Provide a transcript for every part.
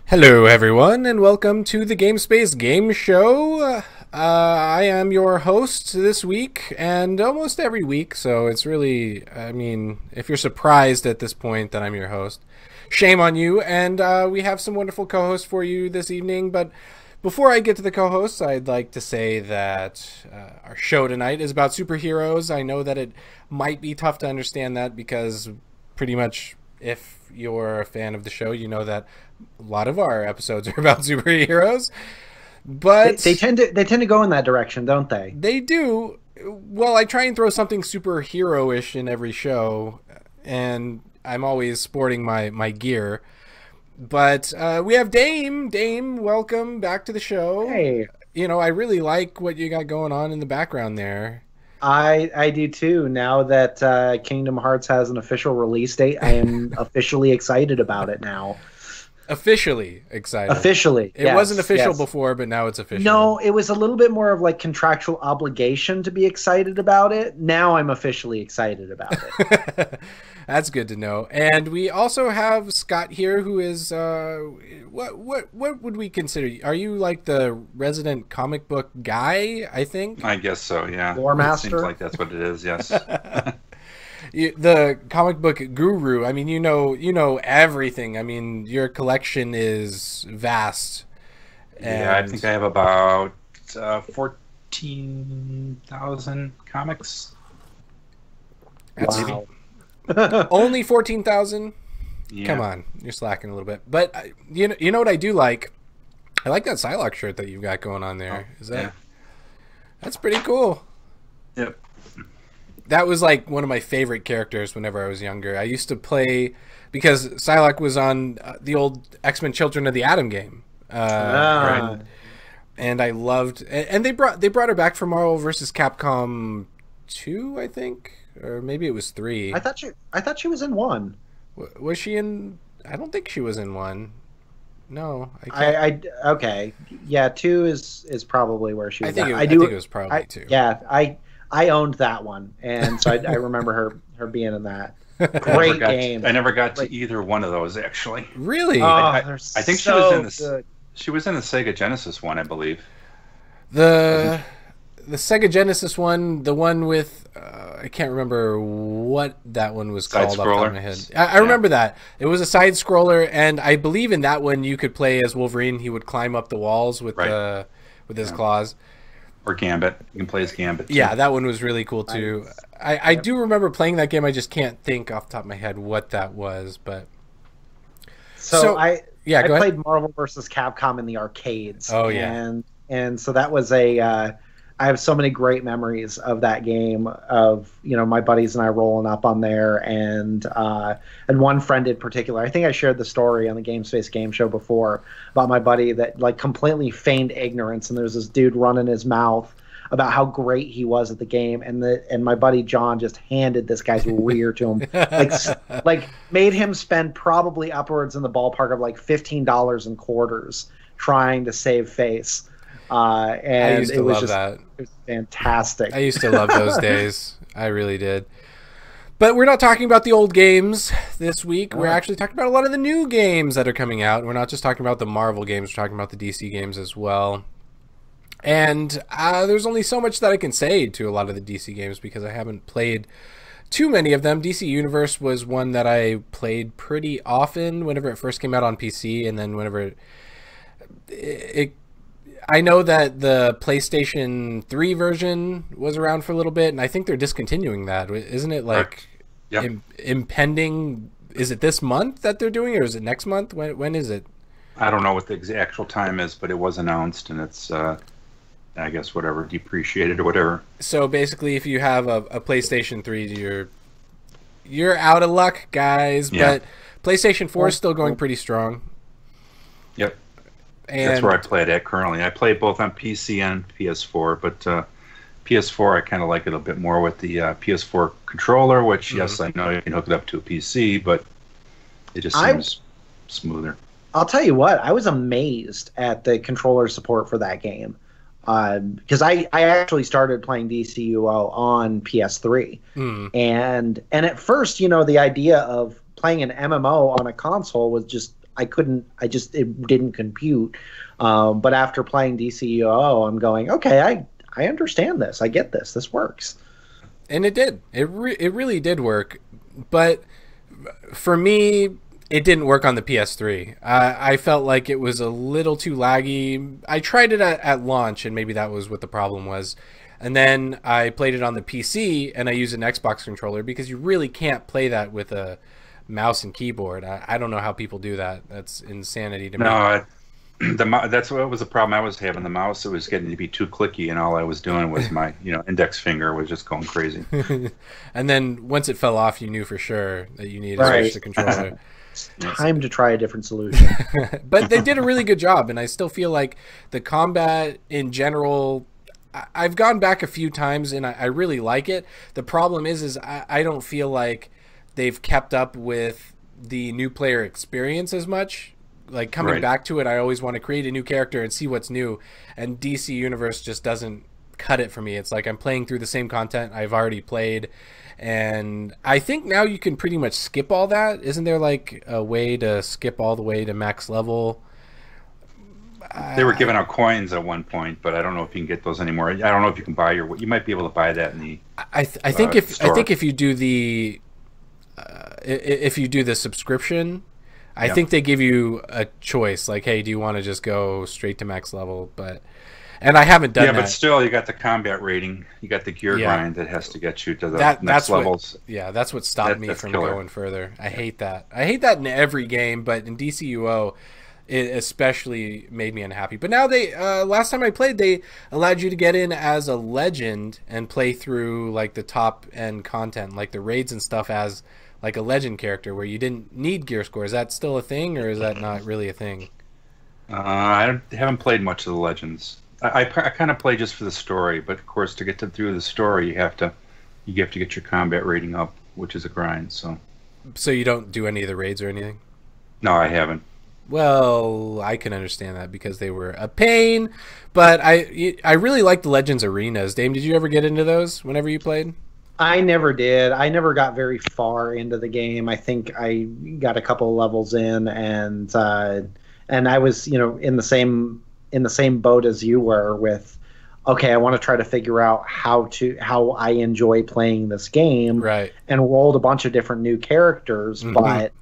Hello, everyone, and welcome to the GameSpace Game Show. I am your host this week, and almost every week, so it's really, if you're surprised at this point that I'm your host, shame on you, and we have some wonderful co-hosts for you this evening, but before I get to the co-hosts, I'd like to say that our show tonight is about superheroes. I know that it might be tough to understand that because pretty much if you're a fan of the show, you know that a lot of our episodes are about superheroes. But they tend to go in that direction, don't they? They do. Well, I try and throw something superhero-ish in every show, and I'm always sporting my gear. But we have Dame. Dame, welcome back to the show. Hey. You know, I really like what you got going on in the background there. I do too. Now that Kingdom Hearts has an official release date, I am officially excited about it now. Officially excited. Officially. It wasn't official before, but now it's official. No, it was a little bit more of like contractual obligation to be excited about it. Now I'm officially excited about it. That's good to know. And we also have Scott here, who is what would we consider? Are you like the resident comic book guy? I think. I guess so. Yeah. Lore master. It seems like that's what it is. Yes. The comic book guru. I mean, you know everything. I mean, your collection is vast. Yeah, I think I have about 14,000 comics. Wow. Only 14,000? Yeah. Come on, you're slacking a little bit. But you know what I do like? I like that Psylocke shirt that you've got going on there. That's pretty cool. Yep. That was like one of my favorite characters whenever I was younger. I used to play because Psylocke was on the old X-Men Children of the Atom game. Right? And I loved, and they brought her back for Marvel vs. Capcom 2, I think, or maybe it was 3. I thought she was in 1. Was she in? I don't think she was in 1. No, okay. Yeah, 2 is probably where she was. I think it was probably 2. Yeah, I owned that one, and so I remember her being in that. Great game. I never got to either one of those actually. Really? I think she was in the Sega Genesis one, I believe. The Sega Genesis one, the one with I can't remember what that one was called off the top of my head. I remember that. It was a side scroller, and I believe in that one you could play as Wolverine. He would climb up the walls with his claws. Or Gambit. You can play as Gambit too. Yeah, that one was really cool too. I do remember playing that game. I just can't think off the top of my head what that was, but I go played ahead. Marvel vs. Capcom in the arcades. Oh yeah. And so that was I have so many great memories of that game, of my buddies and I rolling up on there, and one friend in particular. I think I shared the story on the GameSpace Game Show before about my buddy that like completely feigned ignorance, and there's this dude running his mouth about how great he was at the game, and my buddy John just handed this guy's rear to him, like made him spend probably upwards in the ballpark of like $15 in quarters trying to save face. And I used to love that. It was fantastic. I used to love those days. I really did. But we're not talking about the old games this week. We're actually talking about a lot of the new games that are coming out. We're not just talking about the Marvel games. We're talking about the DC games as well. And there's only so much that I can say to a lot of the DC games because I haven't played too many of them. DC Universe was one that I played pretty often whenever it first came out on PC, and then whenever I know that the PlayStation 3 version was around for a little bit, and I think they're discontinuing that. Isn't it like impending? Is it this month that they're doing it, or is it next month? When is it? I don't know what the actual time is, but it was announced, and it's, I guess, whatever, depreciated or whatever. So basically, if you have a PlayStation 3, you're out of luck, guys. Yeah. But PlayStation 4 is still going pretty strong. Yep. And that's where I play it at currently. I play both on PC and PS4, but PS4 I kind of like it a bit more with the PS4 controller, which, yes, I know you can hook it up to a PC, but it just seems smoother. I'll tell you what, I was amazed at the controller support for that game. Because I actually started playing DCUO on PS3. And at first, the idea of playing an MMO on a console was just, it didn't compute. But after playing DCUO, I'm going, okay, I understand this. I get this. This works. And it did. It really did work. But for me, it didn't work on the PS3. I felt like it was a little too laggy. I tried it at launch, and maybe that was what the problem was. And then I played it on the PC, and I used an Xbox controller because you really can't play that with a mouse and keyboard. I don't know how people do that. That's insanity to me. No, that's what was the problem I was having. The mouse, it was getting to be too clicky, and all I was doing was my index finger was just going crazy. And then once it fell off, you knew for sure that you needed to switch the controller. Time to try a different solution. But they did a really good job, and I still feel like the combat in general, I've gone back a few times and I really like it. The problem is I don't feel like they've kept up with the new player experience as much. Like coming back to it, I always want to create a new character and see what's new, and DC Universe just doesn't cut it for me. It's like I'm playing through the same content I've already played, and I think now you can pretty much skip all that. Isn't there like a way to skip all the way to max level? They were giving out coins at one point, but I don't know if you can get those anymore. I don't know if you can buy you might be able to buy that in the. I think if you do the if you do the subscription, I think they give you a choice. Like, hey, do you want to just go straight to max level? And I haven't done that. Yeah, but still, you got the combat rating. You got the gear grind that has to get you to the next levels. That's what stopped me from going further. I hate that. I hate that in every game, but in DCUO, it especially made me unhappy. But now they, last time I played, they allowed you to get in as a legend and play through like the top end content, like the raids and stuff, as like a legend character where you didn't need gear score. Is that still a thing, or is that not really a thing? I haven't played much of the legends. I kind of play just for the story, but of course to get through the story, you have to get your combat rating up, which is a grind. So you don't do any of the raids or anything? No, I haven't. Well, I can understand that because they were a pain, but I really like the Legends arenas. Dame, did you ever get into those whenever you played? I never did. I never got very far into the game. I think I got a couple of levels in, and I was, in the same boat as you were with, okay, I want to try to figure out how I enjoy playing this game, right? And rolled a bunch of different new characters, but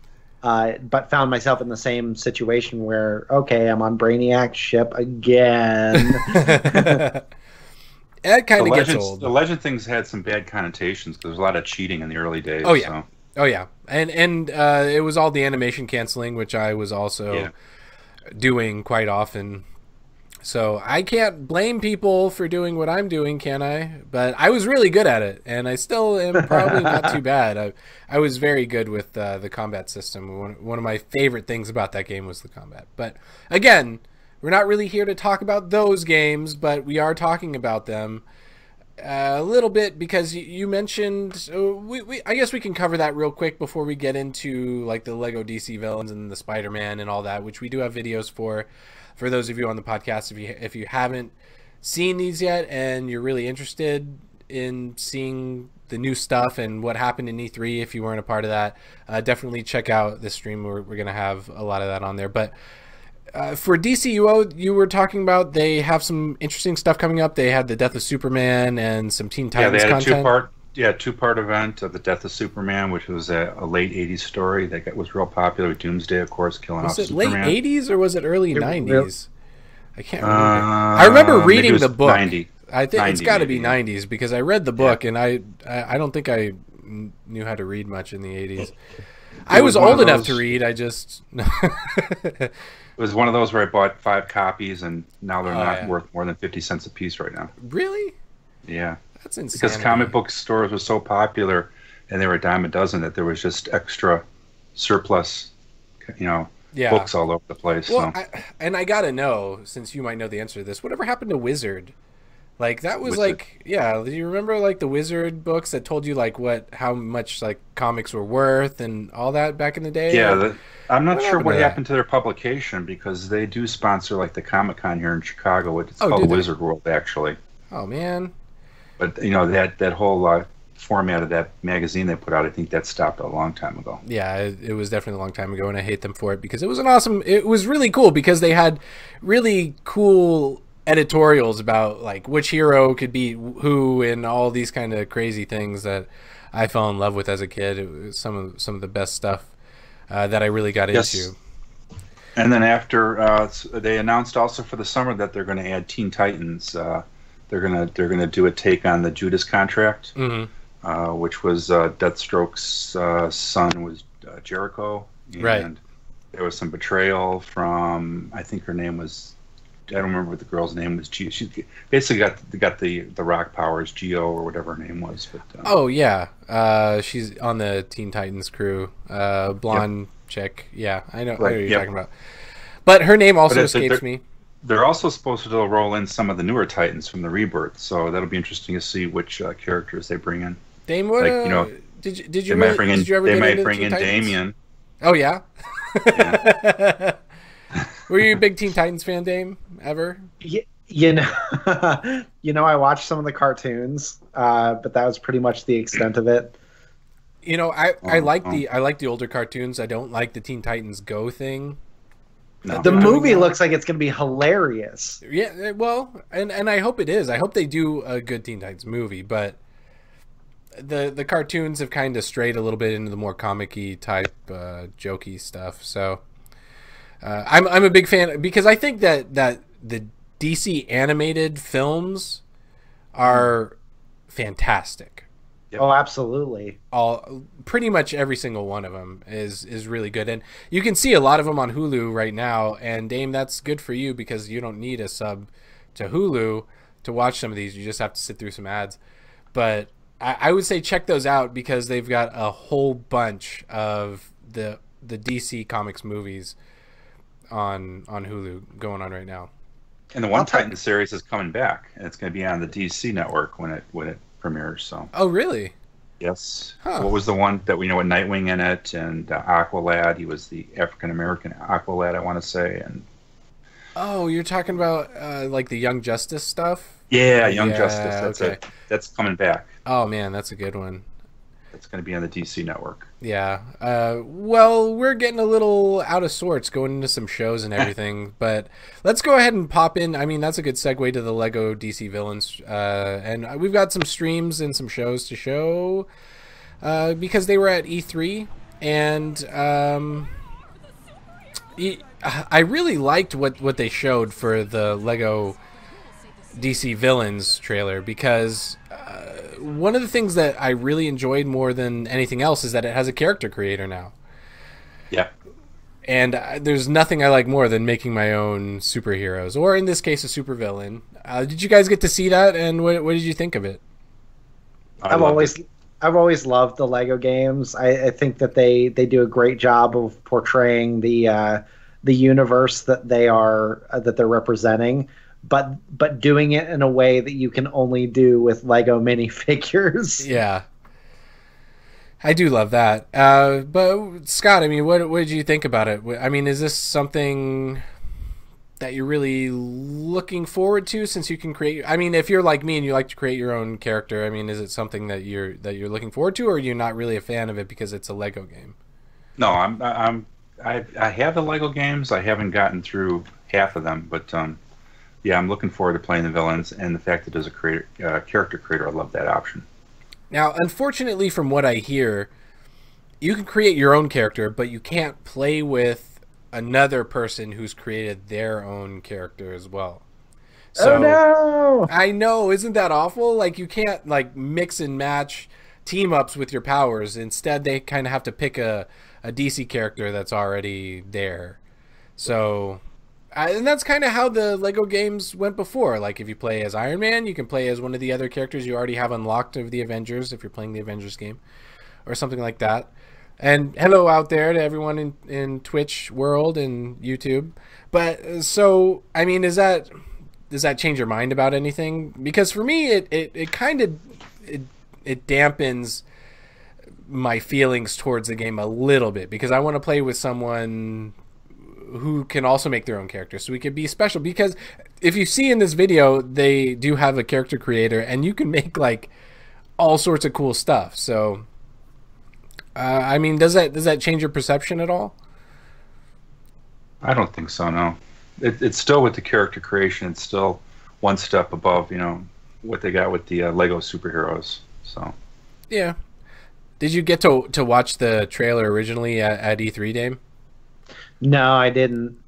found myself in the same situation where, okay, I'm on Brainiac's ship again. That kind of gets old. The legend things had some bad connotations because there's a lot of cheating in the early days. Oh yeah, oh yeah, and it was all the animation canceling, which I was also doing quite often. So I can't blame people for doing what I'm doing, can I? But I was really good at it, and I still am probably not too bad. I was very good with the combat system. One of my favorite things about that game was the combat. But again, we're not really here to talk about those games, but we are talking about them a little bit because you mentioned. I guess we can cover that real quick before we get into like the Lego DC villains and the Spider-Man and all that, which we do have videos for. For those of you on the podcast, if you haven't seen these yet and you're really interested in seeing the new stuff and what happened in E3, if you weren't a part of that, definitely check out this stream. We're going to have a lot of that on there. But for DCUO, you were talking about they have some interesting stuff coming up. They had the Death of Superman and some Teen Titans content. They had a two-part event of the Death of Superman, which was a late 80s story that was real popular with Doomsday, of course, killing off Superman. Was it late 80s or was it early 90s? I can't remember. I remember reading the book. 90. I think it's got to be 90s because I read the book and I don't think I knew how to read much in the 80s. I was old enough to read. I just... It was one of those where I bought 5 copies and now they're not worth more than 50 cents a piece right now. Really? Yeah. That's insane. Because comic book stores were so popular, and they were a dime a dozen, that there was just extra surplus, books all over the place. Well, I gotta know, since you might know the answer to this, whatever happened to Wizard? Like that was Wizard. Do you remember like the Wizard books that told you like how much like comics were worth and all that back in the day? Yeah, I'm not sure what happened to their publication because they do sponsor like the Comic-Con here in Chicago. It's called Wizard World, actually. Oh man. But that whole format of that magazine they put out, I think that stopped a long time ago. Yeah, it was definitely a long time ago, and I hate them for it because it was an awesome. It was really cool because they had really cool editorials about like which hero could be who and all these kind of crazy things that I fell in love with as a kid. It was some of the best stuff that I really got into. And then after they announced also for the summer that they're going to add Teen Titans. They're gonna do a take on the Judas Contract, which was Deathstroke's son was Jericho, and right. There was some betrayal from, I think her name was, I don't remember what the girl's name was. She basically got the rock powers, Geo or whatever her name was. But oh yeah, she's on the Teen Titans crew, blonde chick. Yeah, I know what you're talking about. But her name also escapes me. They're also supposed to roll in some of the newer Titans from the Rebirth, so that'll be interesting to see which characters they bring in. Dame, what? Did you ever bring in Damien. Oh yeah. Yeah. Were you a big Teen Titans fan, Dame? Ever? You know, I watched some of the cartoons, but that was pretty much the extent of it. You know, I like the older cartoons. I don't like the Teen Titans Go thing. No. The movie looks like it's going to be hilarious. Yeah, well, and I hope it is. I hope they do a good Teen Titans movie, but the cartoons have kind of strayed a little bit into the more comic-y type, jokey stuff. So I'm a big fan because I think that the DC animated films are fantastic. Yep. Oh, absolutely. Pretty much every single one of them is really good, and you can see a lot of them on Hulu right now. And Dame, that's good for you because you don't need a sub to Hulu to watch some of these. You just have to sit through some ads. But I would say check those out because they've got a whole bunch of the DC Comics movies on Hulu going on right now. And the One Titan series is coming back, and it's going to be on the DC network when it premieres. So. Oh, really? Yes. Huh. What was the one that we know with Nightwing in it and Aqualad? He was the African American Aqualad, I want to say. And oh, you're talking about like the Young Justice stuff? Yeah, Young Justice. That's coming back. Oh man, that's a good one. It's going to be on the DC network. Yeah. Well, we're getting a little out of sorts going into some shows and everything, but let's go ahead and pop in. I mean, that's a good segue to the Lego DC Villains. And we've got some streams and some shows to show because they were at E3. And I really liked what they showed for the Lego DC Villains trailer because one of the things that I really enjoyed more than anything else is that it has a character creator now. Yeah. And there's nothing I like more than making my own superheroes, or in this case, a supervillain. Did you guys get to see that, and what did you think of it? I've always loved the Lego games. I think that they do a great job of portraying the universe that they're representing. But doing it in a way that you can only do with Lego minifigures. Yeah, I do love that. But Scott, I mean, what did you think about it? I mean, is this something that you're really looking forward to? Since you can create, I mean, if you're like me and you like to create your own character, I mean, is it something that you're looking forward to, or are you not really a fan of it because it's a Lego game? No, I have the Lego games. I haven't gotten through half of them, but yeah, I'm looking forward to playing the villains, and the fact that there's a character creator, I love that option. Now, unfortunately, from what I hear, you can create your own character, but you can't play with another person who's created their own character as well. So, oh no! I know, isn't that awful? Like, you can't like mix and match team-ups with your powers. Instead, they kind of have to pick a DC character that's already there. So... and that's kind of how the Lego games went before. Like, if you play as Iron Man, you can play as one of the other characters you already have unlocked of the Avengers, if you're playing the Avengers game, or something like that. And hello out there to everyone in Twitch world and YouTube. But, so, I mean, does that change your mind about anything? Because for me, it kind of dampens my feelings towards the game a little bit, because I want to play with someone who can also make their own character, so we could be special. Because if you see in this video, they do have a character creator, and you can make like all sorts of cool stuff. So, I mean, does that change your perception at all? I don't think so. No, it's still with the character creation. It's still one step above, what they got with the Lego superheroes. So, yeah. Did you get to watch the trailer originally at E3, Dame? No, I didn't.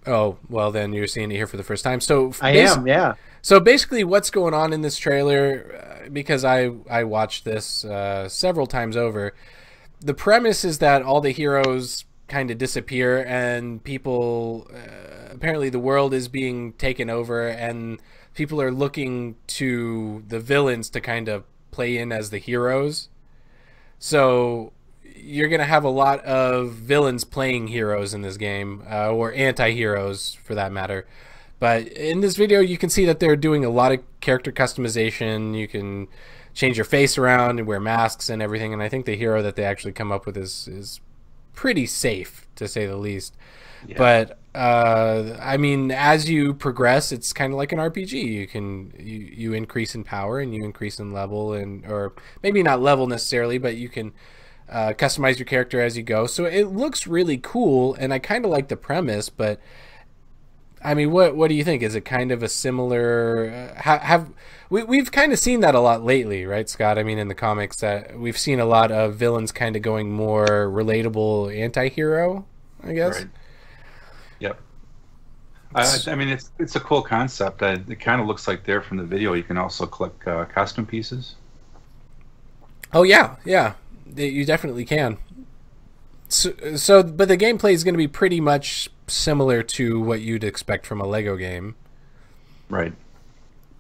Oh, well, then you're seeing it here for the first time. So I am, yeah. So basically, what's going on in this trailer? Because I watched this several times over. The premise is that all the heroes kind of disappear, and people apparently the world is being taken over, and people are looking to the villains to kind of play in as the heroes. So you're going to have a lot of villains playing heroes in this game, or anti-heroes for that matter. But in this video, you can see that they're doing a lot of character customization. You can change your face around and wear masks and everything. And I think the hero that they actually come up with is pretty safe, to say the least. Yeah. But I mean, as you progress, it's kind of like an RPG. You increase in power and you increase in level, or maybe not level necessarily, but you can customize your character as you go. So it looks really cool, and I kind of like the premise. But I mean, what do you think? Is it kind of a similar? We've kind of seen that a lot lately, right, Scott? I mean, in the comics, that we've seen a lot of villains kind of going more relatable anti-hero, I guess. Right. Yep. I mean, it's a cool concept. It kind of looks like there from the video. You can also collect costume pieces. Oh yeah, yeah, you definitely can. So, but the gameplay is going to be pretty much similar to what you'd expect from a Lego game. Right.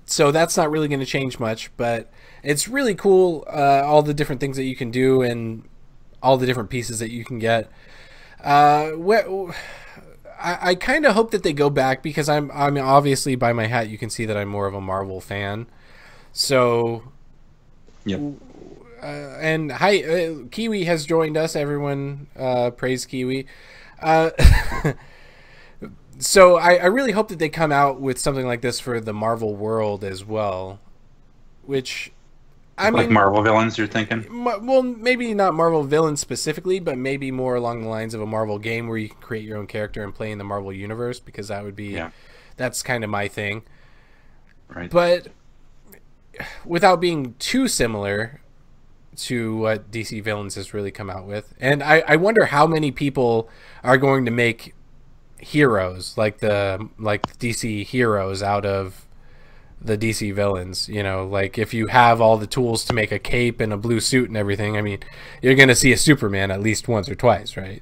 So that's not really going to change much, but it's really cool, all the different things that you can do and all the different pieces that you can get. I kind of hope that they go back, because I'm obviously, by my hat you can see that I'm more of a Marvel fan. So, yep. And hi, Kiwi has joined us. Everyone, praise Kiwi. So I really hope that they come out with something like this for the Marvel world as well, which, I mean, like Marvel villains, you're thinking? Well, maybe not Marvel villains specifically, but maybe more along the lines of a Marvel game where you can create your own character and play in the Marvel universe, because that would be, that's kind of my thing. Right. But without being too similar to what DC Villains has really come out with. And I wonder how many people are going to make heroes like DC heroes out of the DC villains. Like if you have all the tools to make a cape and a blue suit and everything, I mean, you're going to see a Superman at least once or twice, right?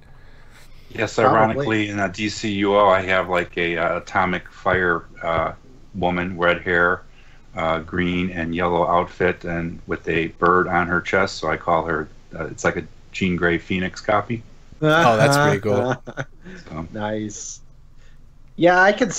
Yes, ironically, in DCUO, I have like a atomic fire woman, red hair, green and yellow outfit, and with a bird on her chest. So I call her, it's like a Jean Grey Phoenix copy. Oh, that's pretty cool. So. Nice. Yeah, I could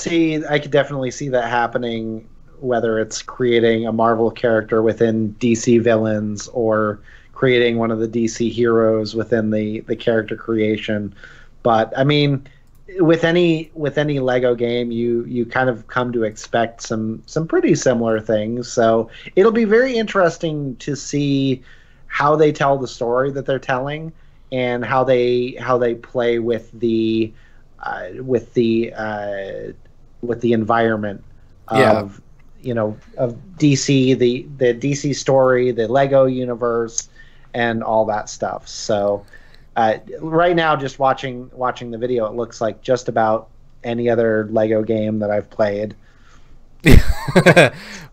definitely see that happening, whether it's creating a Marvel character within DC Villains or creating one of the DC heroes within the character creation. But I mean, with any Lego game, you kind of come to expect some pretty similar things. So it'll be very interesting to see how they tell the story that they're telling, and how they play with the environment of of DC, the DC story, the Lego universe, and all that stuff. So right now, just watching the video, it looks like just about any other Lego game that I've played.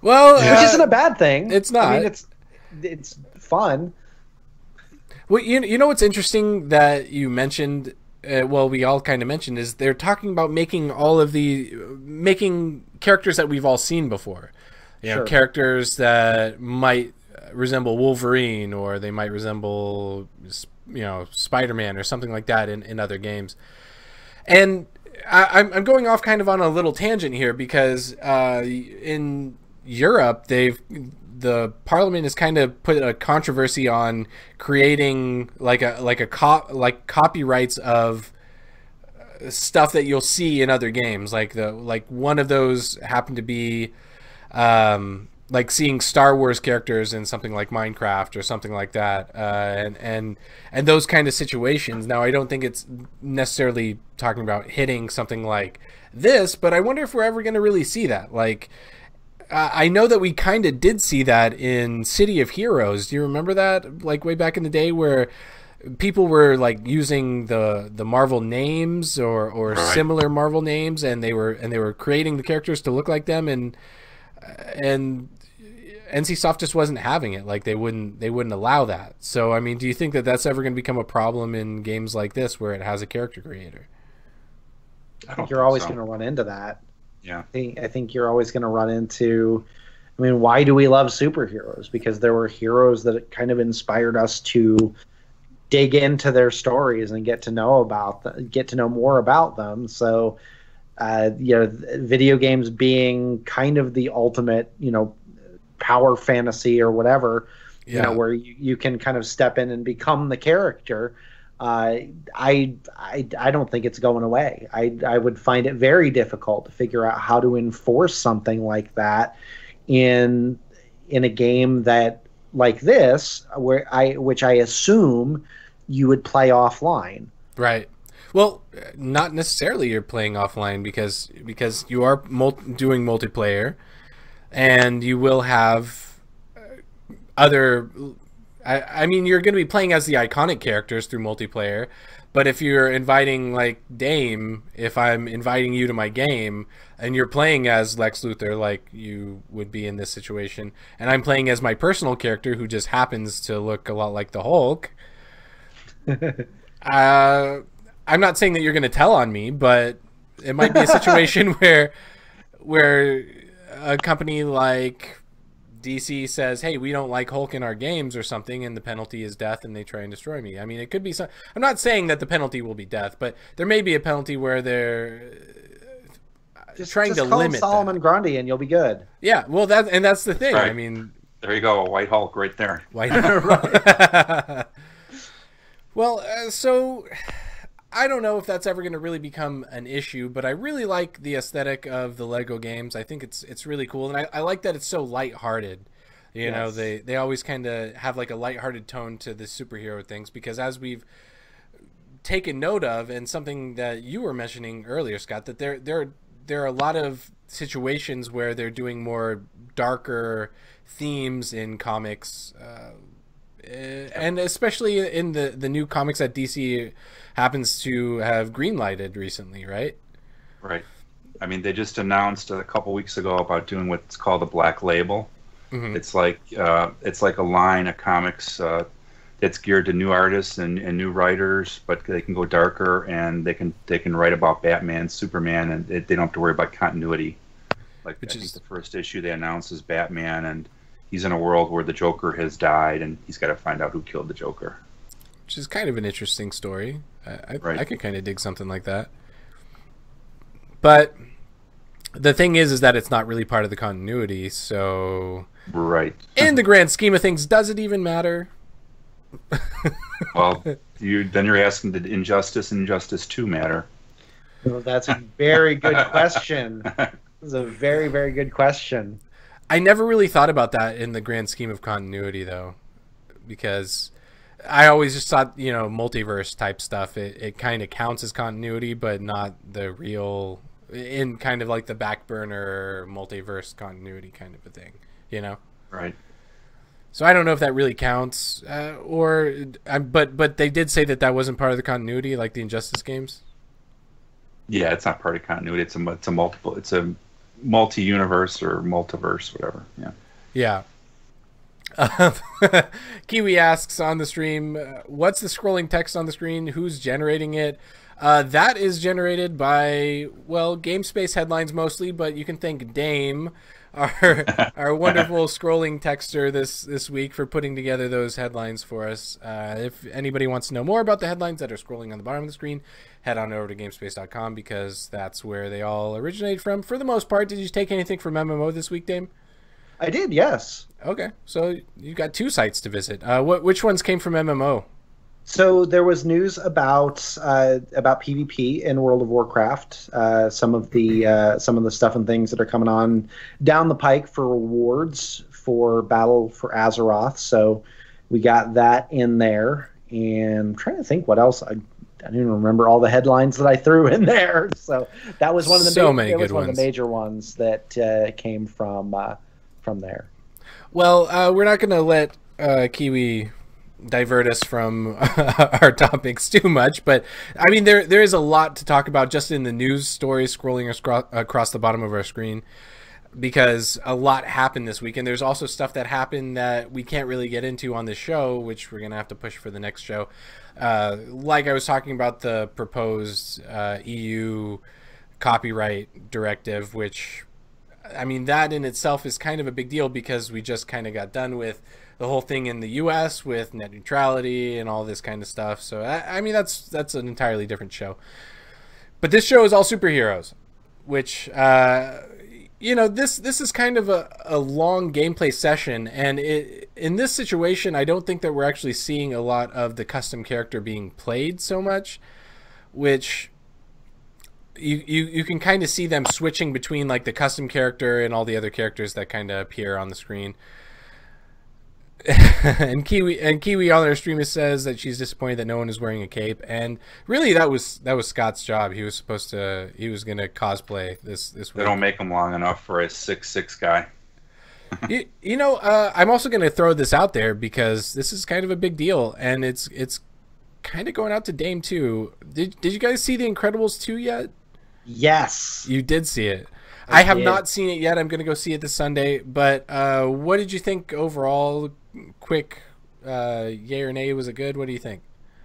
Well, which isn't a bad thing. It's not. I mean, it's fun. Well, you know what's interesting that you mentioned, well, we all kind of mentioned, is they're talking about making characters that we've all seen before. Sure. Characters that might resemble Wolverine, or they might resemble, Spider-Man or something like that in other games. And I'm going off kind of on a little tangent here, because in Europe, the Parliament has kind of put a controversy on creating copyrights of stuff that you'll see in other games. Like one of those happened to be like seeing Star Wars characters in something like Minecraft or something like that, and those kind of situations. Now, I don't think it's necessarily talking about hitting something like this, but I wonder if we're ever going to really see that. Like, I know that we kind of did see that in City of Heroes. Do you remember that? Like way back in the day, where people were like using the Marvel names or similar Marvel names, and they were creating the characters to look like them, and NCSoft just wasn't having it. Like they wouldn't allow that. So I mean, do you think that that's ever going to become a problem in games like this where it has a character creator? I think you're always going to run into that. Yeah, I think you're always going to run into. I mean, why do we love superheroes? Because there were heroes that kind of inspired us to dig into their stories and get to know more about them. So, video games being kind of the ultimate, power fantasy or whatever, where you can kind of step in and become the character. I don't think it's going away. I would find it very difficult to figure out how to enforce something like that in a game that like this, which I assume you would play offline. Right. Well, not necessarily you're playing offline because you are doing multiplayer, and you will have other. I mean, you're going to be playing as the iconic characters through multiplayer, but if you're inviting, like Dame, if I'm inviting you to my game and you're playing as Lex Luthor, like you would be in this situation, and I'm playing as my personal character who just happens to look a lot like the Hulk, I'm not saying that you're going to tell on me, but it might be a situation where a company like DC says, hey, we don't like Hulk in our games or something, and the penalty is death, and they try and destroy me. I mean, it could be some. I'm not saying that the penalty will be death, but there may be a penalty where they're just trying to limit Solomon Grundy, and you'll be good. Yeah, well, that's the thing. Right. I mean, there you go, a White Hulk right there. White Hulk. Well, so I don't know if that's ever going to really become an issue, but I really like the aesthetic of the Lego games. I think it's really cool, and I like that it's so lighthearted. You know, they always kind of have like a lighthearted tone to the superhero things, because as we've taken note of, and something that you were mentioning earlier, Scott, that there are a lot of situations where they're doing more darker themes in comics. And especially in the new comics that DC happens to have greenlighted recently, right? Right. I mean, they just announced a couple weeks ago about doing what's called a Black Label. Mm-hmm. It's like a line of comics that's geared to new artists and new writers, but they can go darker, and they can write about Batman, Superman, and they don't have to worry about continuity. Like, I think the first issue they announced is Batman, and he's in a world where the Joker has died, and he's got to find out who killed the Joker. Which is kind of an interesting story. I could kind of dig something like that. But the thing is that it's not really part of the continuity, so... Right. In the grand scheme of things, does it even matter? Well, then you're asking, did Injustice and Injustice 2 matter? Well, that's a very good question. It's a very, very good question. I never really thought about that in the grand scheme of continuity, though, because I always just thought, multiverse type stuff, it kind of counts as continuity, but not the real, in kind of like the back burner multiverse continuity kind of a thing, Right. So I don't know if that really counts, but they did say that wasn't part of the continuity, like the Injustice games. Yeah, it's not part of continuity. It's a multi-universe or multiverse, whatever. Yeah. Kiwi asks on the stream, what's the scrolling text on the screen? Who's generating it? That is generated by, GameSpace headlines mostly, but you can thank Dame, our wonderful scrolling texter this week, for putting together those headlines for us. If anybody wants to know more about the headlines that are scrolling on the bottom of the screen, head on over to GameSpace.com, because that's where they all originate from. For the most part, did you take anything from MMO this week, Dame? I did, yes. Okay, so you've got two sites to visit. Which ones came from MMO? So there was news about PvP in World of Warcraft. Some of the stuff and things that are coming on down the pike for rewards for Battle for Azeroth. So we got that in there, and I'm trying to think what else. I don't even remember all the headlines that I threw in there. So that was one of the one of the major ones that came from there. Well, we're not going to let Kiwi divert us from our topics too much, but I mean there is a lot to talk about just in the news stories scrolling across the bottom of our screen, because a lot happened this week, and there's also stuff that happened that we can't really get into on this show, which we're gonna have to push for the next show. Like I was talking about the proposed EU copyright directive, which I mean that in itself is kind of a big deal, because we just kind of got done with the whole thing in the U.S. with net neutrality and all this kind of stuff. So I mean that's an entirely different show. But this show is all superheroes, which you know, this is kind of a long gameplay session, and in this situation I don't think that we're actually seeing a lot of the custom character being played so much, which you can kind of see them switching between like the custom character and all the other characters that kind of appear on the screen. and Kiwi on their stream says that she's disappointed that no one is wearing a cape, and really that was Scott's job. He was gonna cosplay this week. They don't make him long enough for a 6'6" guy. you know, I'm also gonna throw this out there because this is kind of a big deal, and it's kind of going out to Dame too. Did you guys see The Incredibles 2 yet? Yes, you did see it. I have not seen it yet. I'm going to go see it this Sunday. But what did you think overall? Quick, yay or nay? Was it good? What do you think?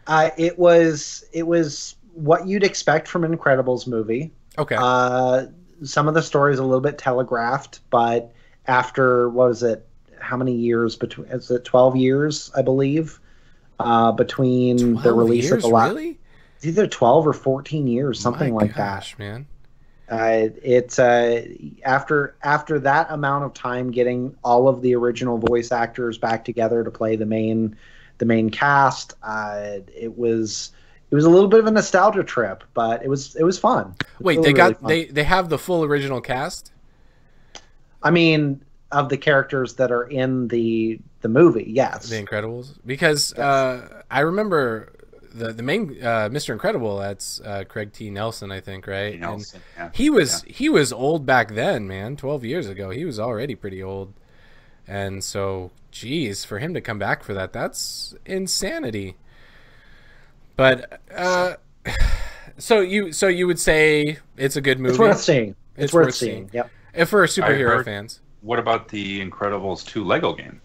It was what you'd expect from an Incredibles movie. Okay. Some of the stories a little bit telegraphed, but after, what is it? How many years between? Is it 12 years? I believe between the release of the last. Really? It's either 12 or 14 years, something like that. Gosh, man. It's after that amount of time getting all of the original voice actors back together to play the main cast. It was a little bit of a nostalgia trip, but it was fun. Wait, they have the full original cast? I mean, of the characters that are in the movie, yes. The Incredibles, because yes. I remember the main Mr. Incredible, that's Craig T. Nelson, I think, right? Nelson, yeah. He was old back then, man. 12 years ago, he was already pretty old, and so, geez, for him to come back for that's insanity. But so you would say it's a good movie? It's worth seeing. It's worth seeing. Yep. If for superhero fans. What about the Incredibles 2 Lego game?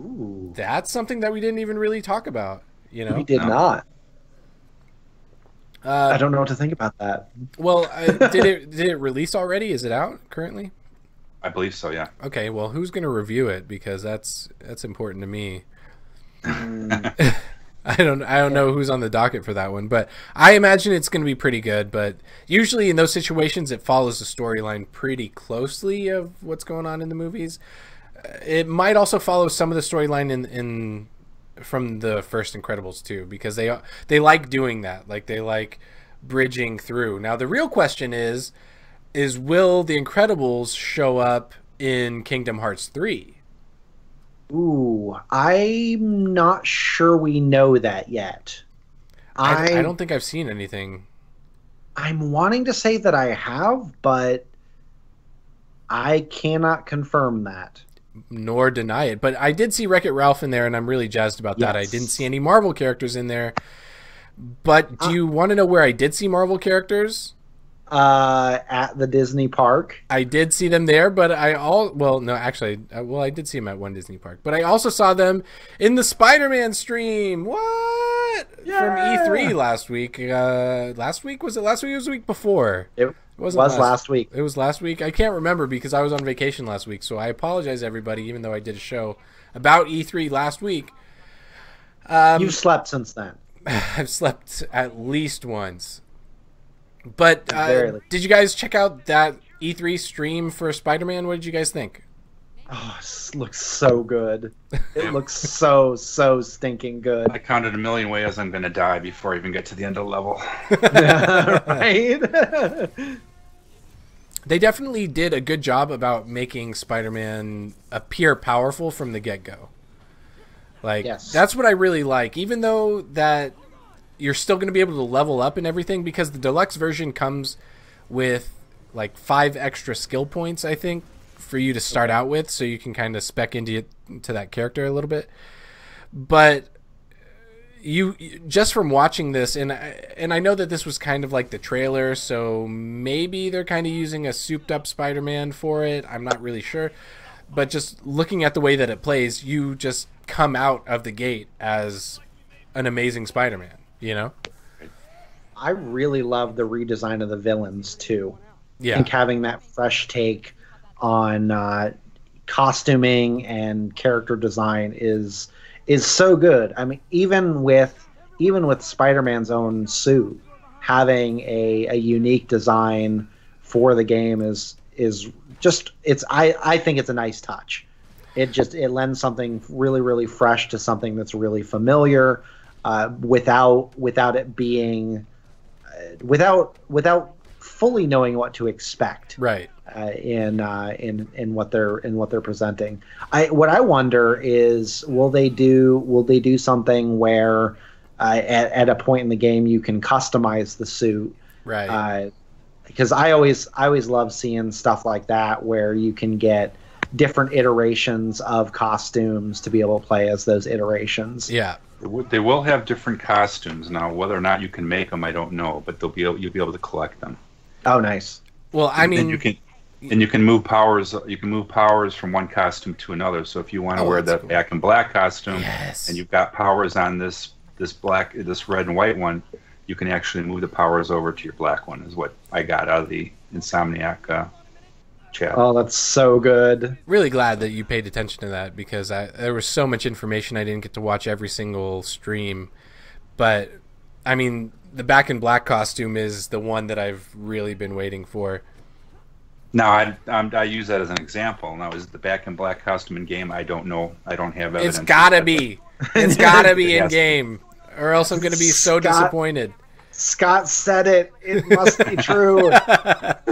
Ooh, that's something that we didn't even really talk about. You know, we did not. I don't know what to think about that. Well, did it release already? Is it out currently? I believe so. Yeah. Okay. Well, who's going to review it? Because that's important to me. I don't know who's on the docket for that one, but I imagine it's going to be pretty good. But usually in those situations, it follows the storyline pretty closely of what's going on in the movies. It might also follow some of the storyline in from the first Incredibles too, because they like doing that. Like, they like bridging through. Now the real question is will the Incredibles show up in Kingdom Hearts 3? Ooh, I'm not sure we know that yet. I don't think I've seen anything. I'm wanting to say that I have, but I cannot confirm that. Nor deny it. But I did see Wreck-It Ralph in there, and I'm really jazzed about that. Yes. I didn't see any Marvel characters in there. But do you want to know where I did see Marvel characters? At the Disney park. I did see them there, but I did see them at one Disney park. But I also saw them in the Spider-Man stream. What? Yeah. From E3 last week. Last week? Was it last week? It was the week before. It was last week. It was last week. I can't remember because I was on vacation last week. So I apologize, everybody, even though I did a show about E3 last week. You've slept since then. I've slept at least once. But did you guys check out that E3 stream for Spider-Man? What did you guys think? Oh, it looks so good. It looks so stinking good. I counted a million ways I'm going to die before I even get to the end of the level. Right? They definitely did a good job about making Spider-Man appear powerful from the get-go. Like, yes. That's what I really like. Even though that you're still going to be able to level up and everything, because the deluxe version comes with like 5 extra skill points, I think, for you to start out with, so you can kind of spec into that character a little bit. But you just from watching this, and I know that this was kind of like the trailer, so maybe they're kind of using a souped up Spider-Man for it. I'm not really sure, but just looking at the way that it plays, you just come out of the gate as an amazing Spider-Man, you know? I really love the redesign of the villains too. Yeah. I think having that fresh take on costuming and character design is so good. I mean, even with Spider-Man's own suit, having a unique design for the game is just I think it's a nice touch. It lends something really fresh to something that's really familiar, without it being without fully knowing what to expect. Right. In what they're presenting. What I wonder is, will they do something where at a point in the game you can customize the suit? Right. Because I always love seeing stuff like that where you can get different iterations of costumes to be able to play as those iterations. Yeah. They will have different costumes now. Whether or not you can make them, I don't know, but you'll be able to collect them. Oh, nice. Well, I mean, you can move powers. You can move powers from one costume to another. So if you want to wear the cool. black and black costume, yes, and you've got powers on this red and white one, you can actually move the powers over to your black one. Is what I got out of the Insomniac chat. Oh, that's so good. Really glad that you paid attention to that, because there was so much information I didn't get to watch every single stream. But I mean, the back in black costume is the one that I've really been waiting for. Now, I use that as an example. Now, is the back in black costume in game? I don't know. I don't have evidence. It's gotta be. It's gotta be in game, or else I'm gonna be so disappointed. Scott said it. It must be true.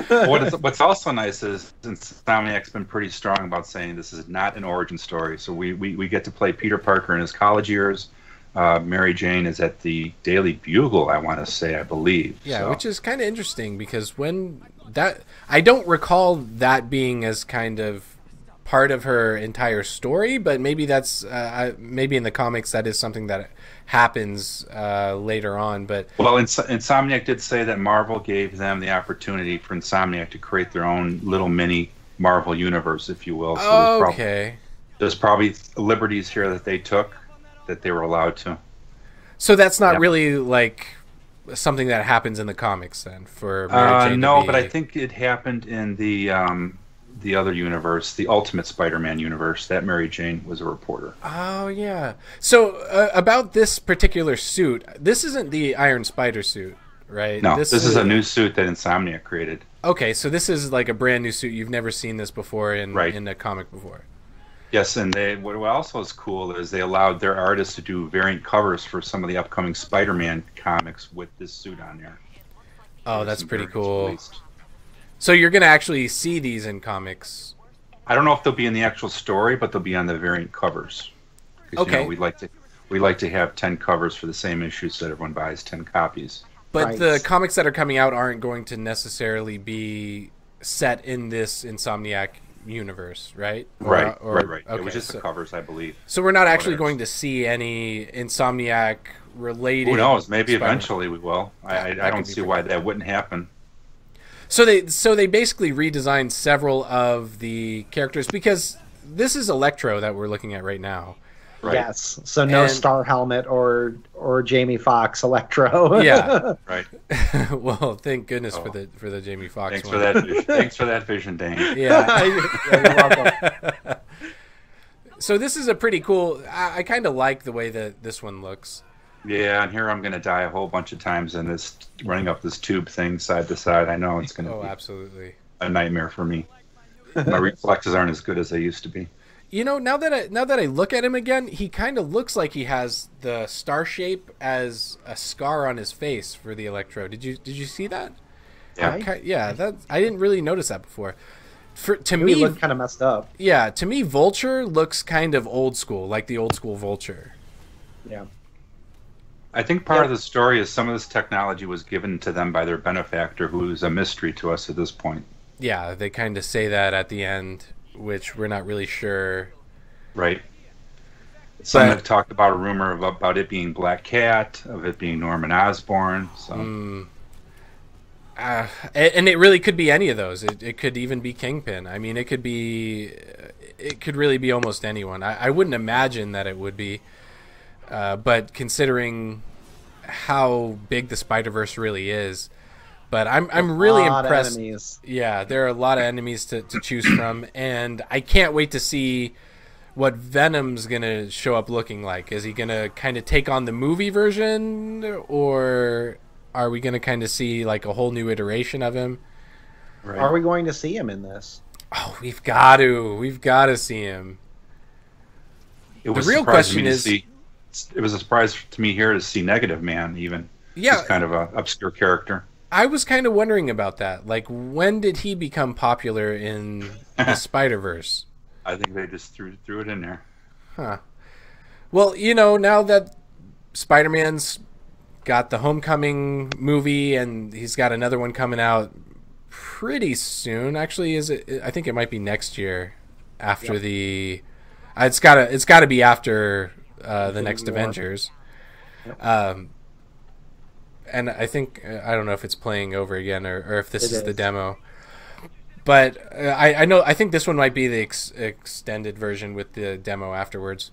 What's also nice is Insomniac's been pretty strong about saying this is not an origin story. So we get to play Peter Parker in his college years. Mary Jane is at the Daily Bugle, I want to say, I believe. Yeah, so. which is kind of interesting, because I don't recall that being as kind of part of her entire story, but maybe that's maybe in the comics that is something that happens later on. But Insomniac did say that Marvel gave them the opportunity for Insomniac to create their own little mini Marvel universe, if you will. So there's probably liberties here that they took that they were allowed to. So that's not really like something that happens in the comics then for Mary Jane no, but I think it happened in the other universe, the Ultimate Spider-Man universe. That Mary Jane was a reporter. Oh yeah. So about this particular suit, this isn't the Iron Spider suit, right? No, this is a new suit that Insomniac created. Okay, so this is like a brand new suit. You've never seen this before in a comic before. Yes, and what also is cool is they allowed their artists to do variant covers for some of the upcoming Spider-Man comics with this suit on there. Oh, that's pretty cool. Released. So you're going to actually see these in comics? I don't know if they'll be in the actual story, but they'll be on the variant covers. Okay. You know, we like to have 10 covers for the same issue so that everyone buys 10 copies. But the comics that are coming out aren't going to necessarily be set in this Insomniac universe, right? Right. Okay, it was just the covers, I believe. So we're not actually going to see any Insomniac related. Who knows? Maybe eventually we will. I don't see why that wouldn't happen. So they basically redesigned several of the characters, because this is Electro that we're looking at right now. Right. Yes. So no Star Helmet or Jamie Foxx Electro. Yeah. Right. Well, thank goodness for the Jamie Foxx Thanks one. Thanks for that vision, Dane. Yeah. You're welcome. So this is a pretty cool. I kind of like the way that this one looks. Yeah, and here I'm going to die a whole bunch of times in this running up this tube thing side to side. I know it's going to be absolutely a nightmare for me. My reflexes aren't as good as they used to be. You know, now that I look at him again, he kind of looks like he has the star shape as a scar on his face for the Electro. Did you see that? Yeah, I didn't really notice that before. To me, me, looked kind of messed up. Yeah, to me, Vulture looks kind of old school, like the old school Vulture. Yeah. I think part of the story is some of this technology was given to them by their benefactor, who's a mystery to us at this point. Yeah, they kind of say that at the end, which we're not really sure. Right. Some have talked about a rumor about it being Black Cat, of it being Norman Osborn. So. And it really could be any of those. It could even be Kingpin. I mean, it could really be almost anyone. I wouldn't imagine that it would be. But considering how big the Spider-Verse really is, but I'm really impressed. Yeah, there are a lot of enemies to choose from, and I can't wait to see what Venom's gonna show up looking like. Is he gonna kind of take on the movie version, or are we gonna kind of see like a whole new iteration of him? Right. Are we going to see him in this? Oh, we've got to see him. The real question is. It was a surprise to me here to see Negative Man, even. Yeah. He's kind of an obscure character. I was kind of wondering about that. Like, when did he become popular in the Spider-Verse? I think they just threw it in there. Huh. Well, you know, now that Spider-Man's got the Homecoming movie and he's got another one coming out pretty soon. Actually, I think it might be next year after the... It's got to be after... the next Avengers. Yep. And I think I don't know if it's playing over again or if this is the demo, but I think this one might be the extended version with the demo afterwards.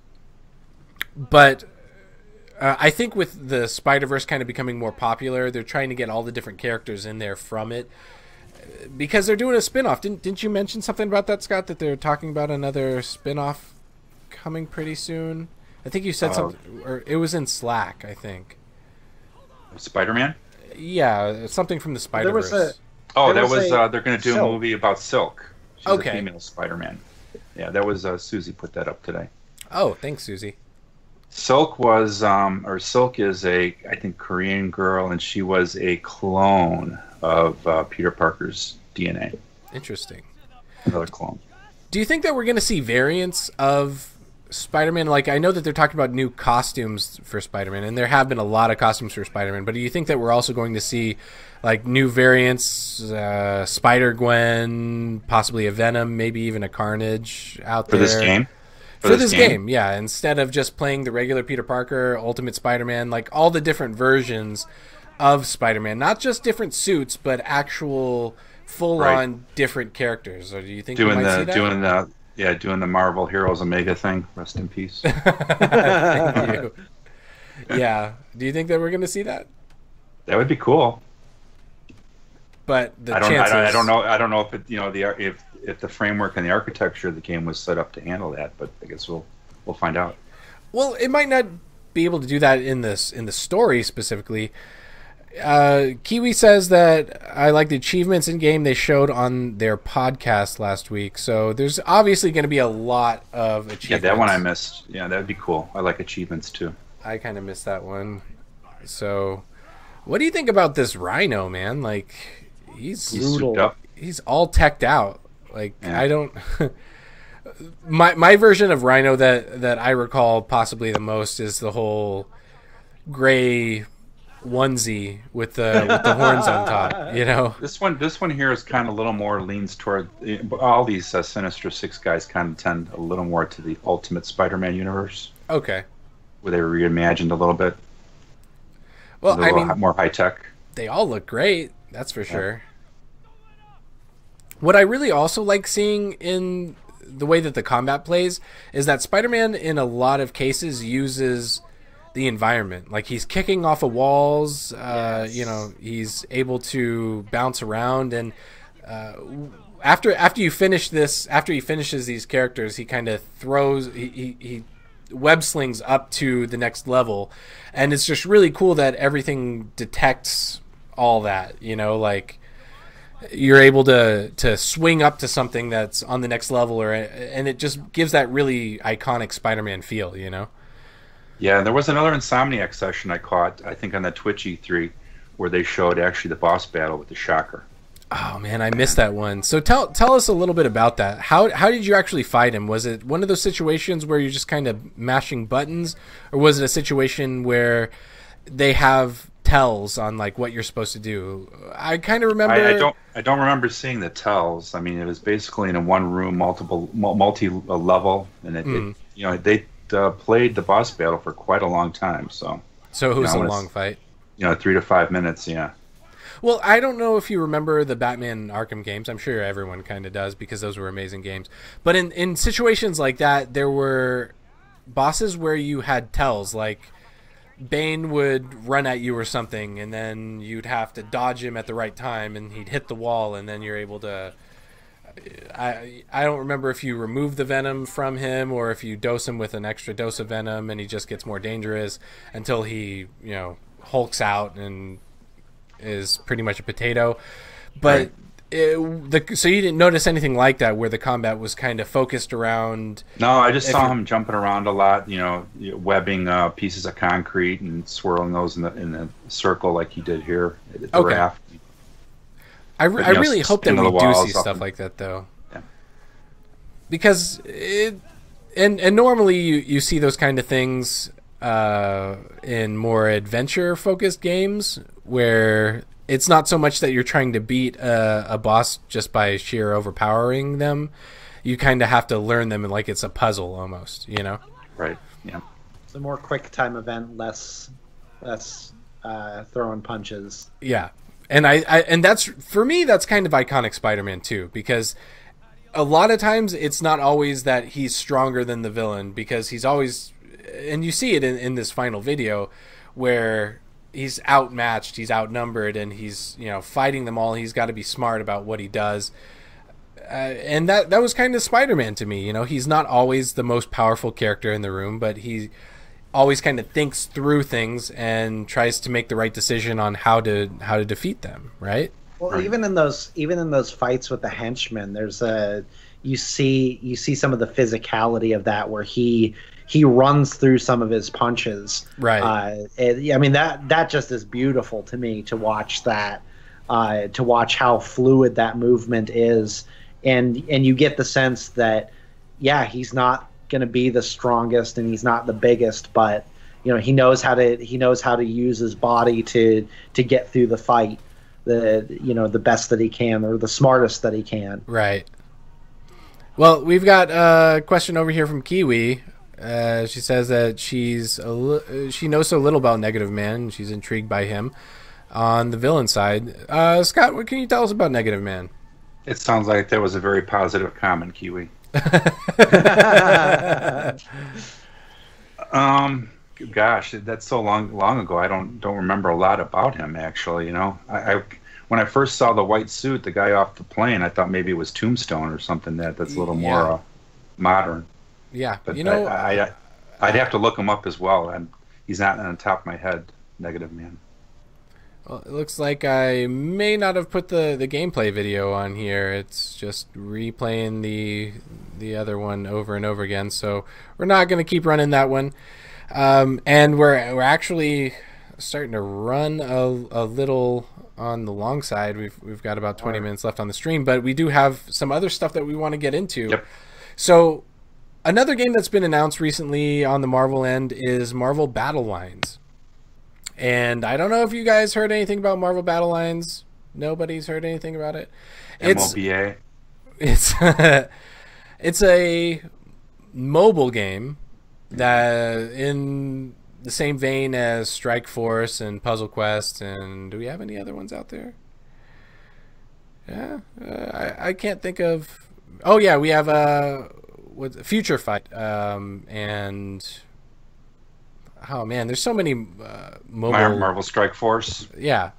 But I think with the Spider-Verse kind of becoming more popular, they're trying to get all the different characters in there from it because they're doing a spin-off. Didn't you mention something about that, Scott, that they're talking about another spin-off coming pretty soon? I think you said something, or it was in Slack, I think. Spider-Man? Yeah, something from the Spider-Verse. They're going to do a movie about Silk. She's a female Spider-Man. Yeah, that was Susie put that up today. Oh, thanks, Susie. Silk is I think, Korean girl, and she was a clone of Peter Parker's DNA. Interesting. Another clone. Do you think that we're going to see variants of Spider-Man? Like, I know that they're talking about new costumes for Spider-Man, and there have been a lot of costumes for Spider-Man, but do you think that we're also going to see like new variants, Spider-Gwen, possibly a Venom, maybe even a Carnage out there? For this game? For this game, yeah. Instead of just playing the regular Peter Parker, Ultimate Spider-Man, like all the different versions of Spider-Man, not just different suits, but actual full-on different characters. Or do you think we might see that? Doing the Marvel Heroes Omega thing. Rest in peace. Thank you. Yeah. Do you think that we're going to see that? That would be cool. But I don't know if it, if the framework and the architecture of the game was set up to handle that, but I guess we'll find out. Well, it might not be able to do that in the story specifically. Kiwi says that I like the achievements in game they showed on their podcast last week. So there's obviously going to be a lot of achievements. Yeah, that one I missed. Yeah, that'd be cool. I like achievements too. I kind of missed that one. So, what do you think about this Rhino, man? Like, he's souped up. He's all teched out. Like, yeah. I don't. my version of Rhino that I recall possibly the most is the whole gray onesie with the horns on top, you know. This one here is kind of a little more leans toward all these Sinister Six guys kind of tend a little more to the Ultimate Spider-Man universe. Okay. Where they were reimagined a little bit. Well, I mean, more high tech. They all look great, that's for sure. What I really also like seeing in the way that the combat plays is that Spider-Man in a lot of cases uses the environment. Like, he's kicking off of walls, you know, he's able to bounce around, and after he finishes these characters, he kind of throws he web slings up to the next level, and it's just really cool that everything detects all that, you know, like you're able to swing up to something that's on the next level, and it just gives that really iconic Spider-Man feel, you know? Yeah, and there was another Insomniac session I caught, I think on the Twitch E3, where they showed actually the boss battle with the Shocker. Oh man, I missed that one. So tell us a little bit about that. How did you actually fight him? Was it one of those situations where you're just kind of mashing buttons, or was it a situation where they have tells on like what you're supposed to do? I kind of remember. I don't remember seeing the tells. I mean, it was basically in a one room, multi level, and they played the boss battle for quite a long time. So it was a long fight. 3 to 5 minutes. Yeah. Well, I don't know if you remember the Batman Arkham games. I'm sure everyone kind of does because those were amazing games. But in situations like that, there were bosses where you had tells, like Bane would run at you or something, and then you'd have to dodge him at the right time, and he'd hit the wall, and then you're able to... I don't remember if you remove the venom from him or if you dose him with an extra dose of venom and he just gets more dangerous until he, hulks out and is pretty much a potato. But right. So you didn't notice anything like that where the combat was kind of focused around... No, I just saw him jumping around a lot, webbing pieces of concrete and swirling those in the circle like he did here at the raft. I really hope that we do see stuff like that, though. Yeah. Because and normally you see those kind of things in more adventure-focused games where it's not so much that you're trying to beat a boss just by sheer overpowering them. You kind of have to learn them like it's a puzzle almost, Right, yeah. It's a more quick-time event, less throwing punches. Yeah. And and that's, for me, that's kind of iconic Spider-Man too, because a lot of times it's not always that he's stronger than the villain, because he's always, and you see it in this final video where he's outmatched, he's outnumbered, and he's fighting them all. He's got to be smart about what he does, and that was kind of Spider-Man to me. He's not always the most powerful character in the room, but he always kind of thinks through things and tries to make the right decision on how to defeat them, right? Well, right. even in those fights with the henchmen, you see some of the physicality of that where he runs through some of his punches. Right. I mean that just is beautiful to me to watch that, to watch how fluid that movement is, and you get the sense that he's not going to be the strongest and he's not the biggest, but he knows how to use his body to get through the fight the best that he can, or the smartest that he can. Right. Well, we've got a question over here from Kiwi. She says that she knows so little about Negative Man and she's intrigued by him on the villain side. Scott, what can you tell us about Negative Man? It sounds like that was a very positive comment, Kiwi. Gosh, that's so long ago. I don't remember a lot about him, actually. When I first saw the white suit, the guy off the plane, I thought maybe it was Tombstone or something that's a little more modern. Yeah, but I'd have to look him up as well. He's not on the top of my head. Negative Man. Well, it looks like I may not have put the gameplay video on here. It's just replaying the other one over and over again. So we're not going to keep running that one. And we're actually starting to run a little on the long side. We've got about 20 minutes left on the stream, but we do have some other stuff that we want to get into. Yep. So another game that's been announced recently on the Marvel end is Marvel Battle Lines. And I don't know if you guys heard anything about Marvel Battle Lines. Nobody's heard anything about it. MOBA. It's a mobile game that in the same vein as Strike Force and Puzzle Quest, and do we have any other ones out there? Yeah, I can't think of. Oh yeah, we have Future Fight, and oh man, there's so many mobile Marvel Strike Force. Yeah.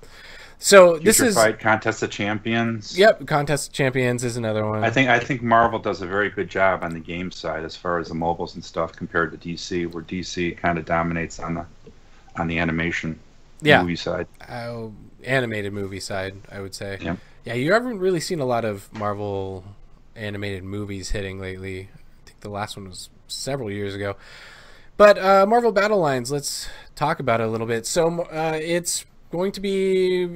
So Future this is Fight, Contest of Champions. Yep, Contest of Champions is another one. I think Marvel does a very good job on the game side as far as the mobiles and stuff compared to DC, where DC kind of dominates on the animation movie side. Animated movie side, I would say. Yep. Yeah, you haven't really seen a lot of Marvel animated movies hitting lately. I think the last one was several years ago. But Marvel Battle Lines, let's talk about it a little bit. So it's going to be,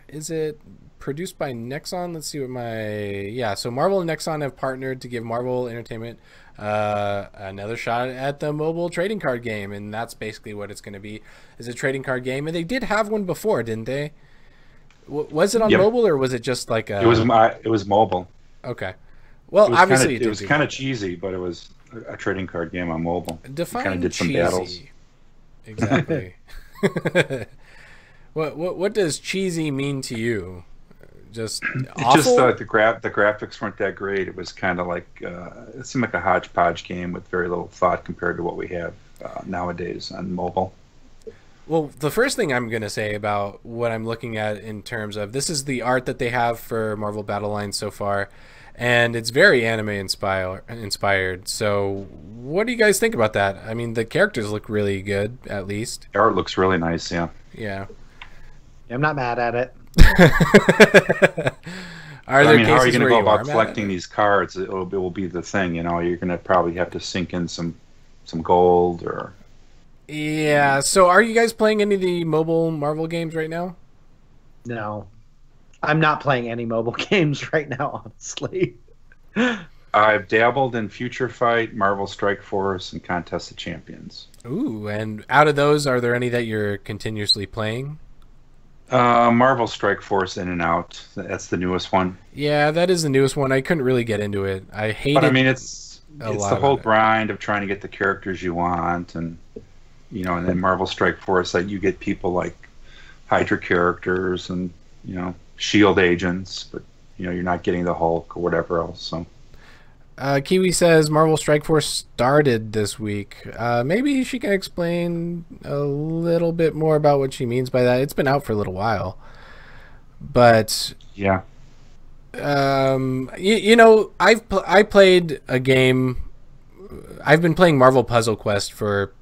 is it produced by Nexon? Let's see what so Marvel and Nexon have partnered to give Marvel Entertainment another shot at the mobile trading card game. And that's basically what it's going to be, is a trading card game. And they did have one before, didn't they? Was it on mobile, or was it just like a... It was mobile. Okay. Well, obviously it was kind of cheesy, but it was a trading card game on mobile. Define kind of did some cheesy. battles. Exactly. What does cheesy mean to you? Just awful? Just the graphics weren't that great. It was kind of like it seemed like a hodgepodge game with very little thought compared to what we have nowadays on mobile. Well, the first thing I'm going to say about what I'm looking at in terms of, this is the art that they have for Marvel Battle Lines so far, and it's very anime inspired. So what do you guys think about that? I mean, the characters look really good, at least. The art looks really nice, yeah. Yeah. I'm not mad at it. How are you going to go about collecting these cards? It will be the thing, you know. You're going to probably have to sink in some gold or... Yeah, so are you guys playing any of the mobile Marvel games right now? No. I'm not playing any mobile games right now, honestly. I've dabbled in Future Fight, Marvel Strike Force, and Contest of Champions. Ooh, and out of those, are there any that you're continuously playing? Marvel Strike Force in and out. That's the newest one. Yeah, that is the newest one. I couldn't really get into it. I hate it. But I mean, it's the whole grind of trying to get the characters you want, and you know, and then Marvel Strike Force, like you get people like Hydra characters and, you know, Shield agents, but you know, you're not getting the Hulk or whatever else. So Kiwi says Marvel Strike Force started this week. Maybe she can explain a little bit more about what she means by that. It's been out for a little while, but yeah, you know, I played a game. I've been playing Marvel Puzzle Quest for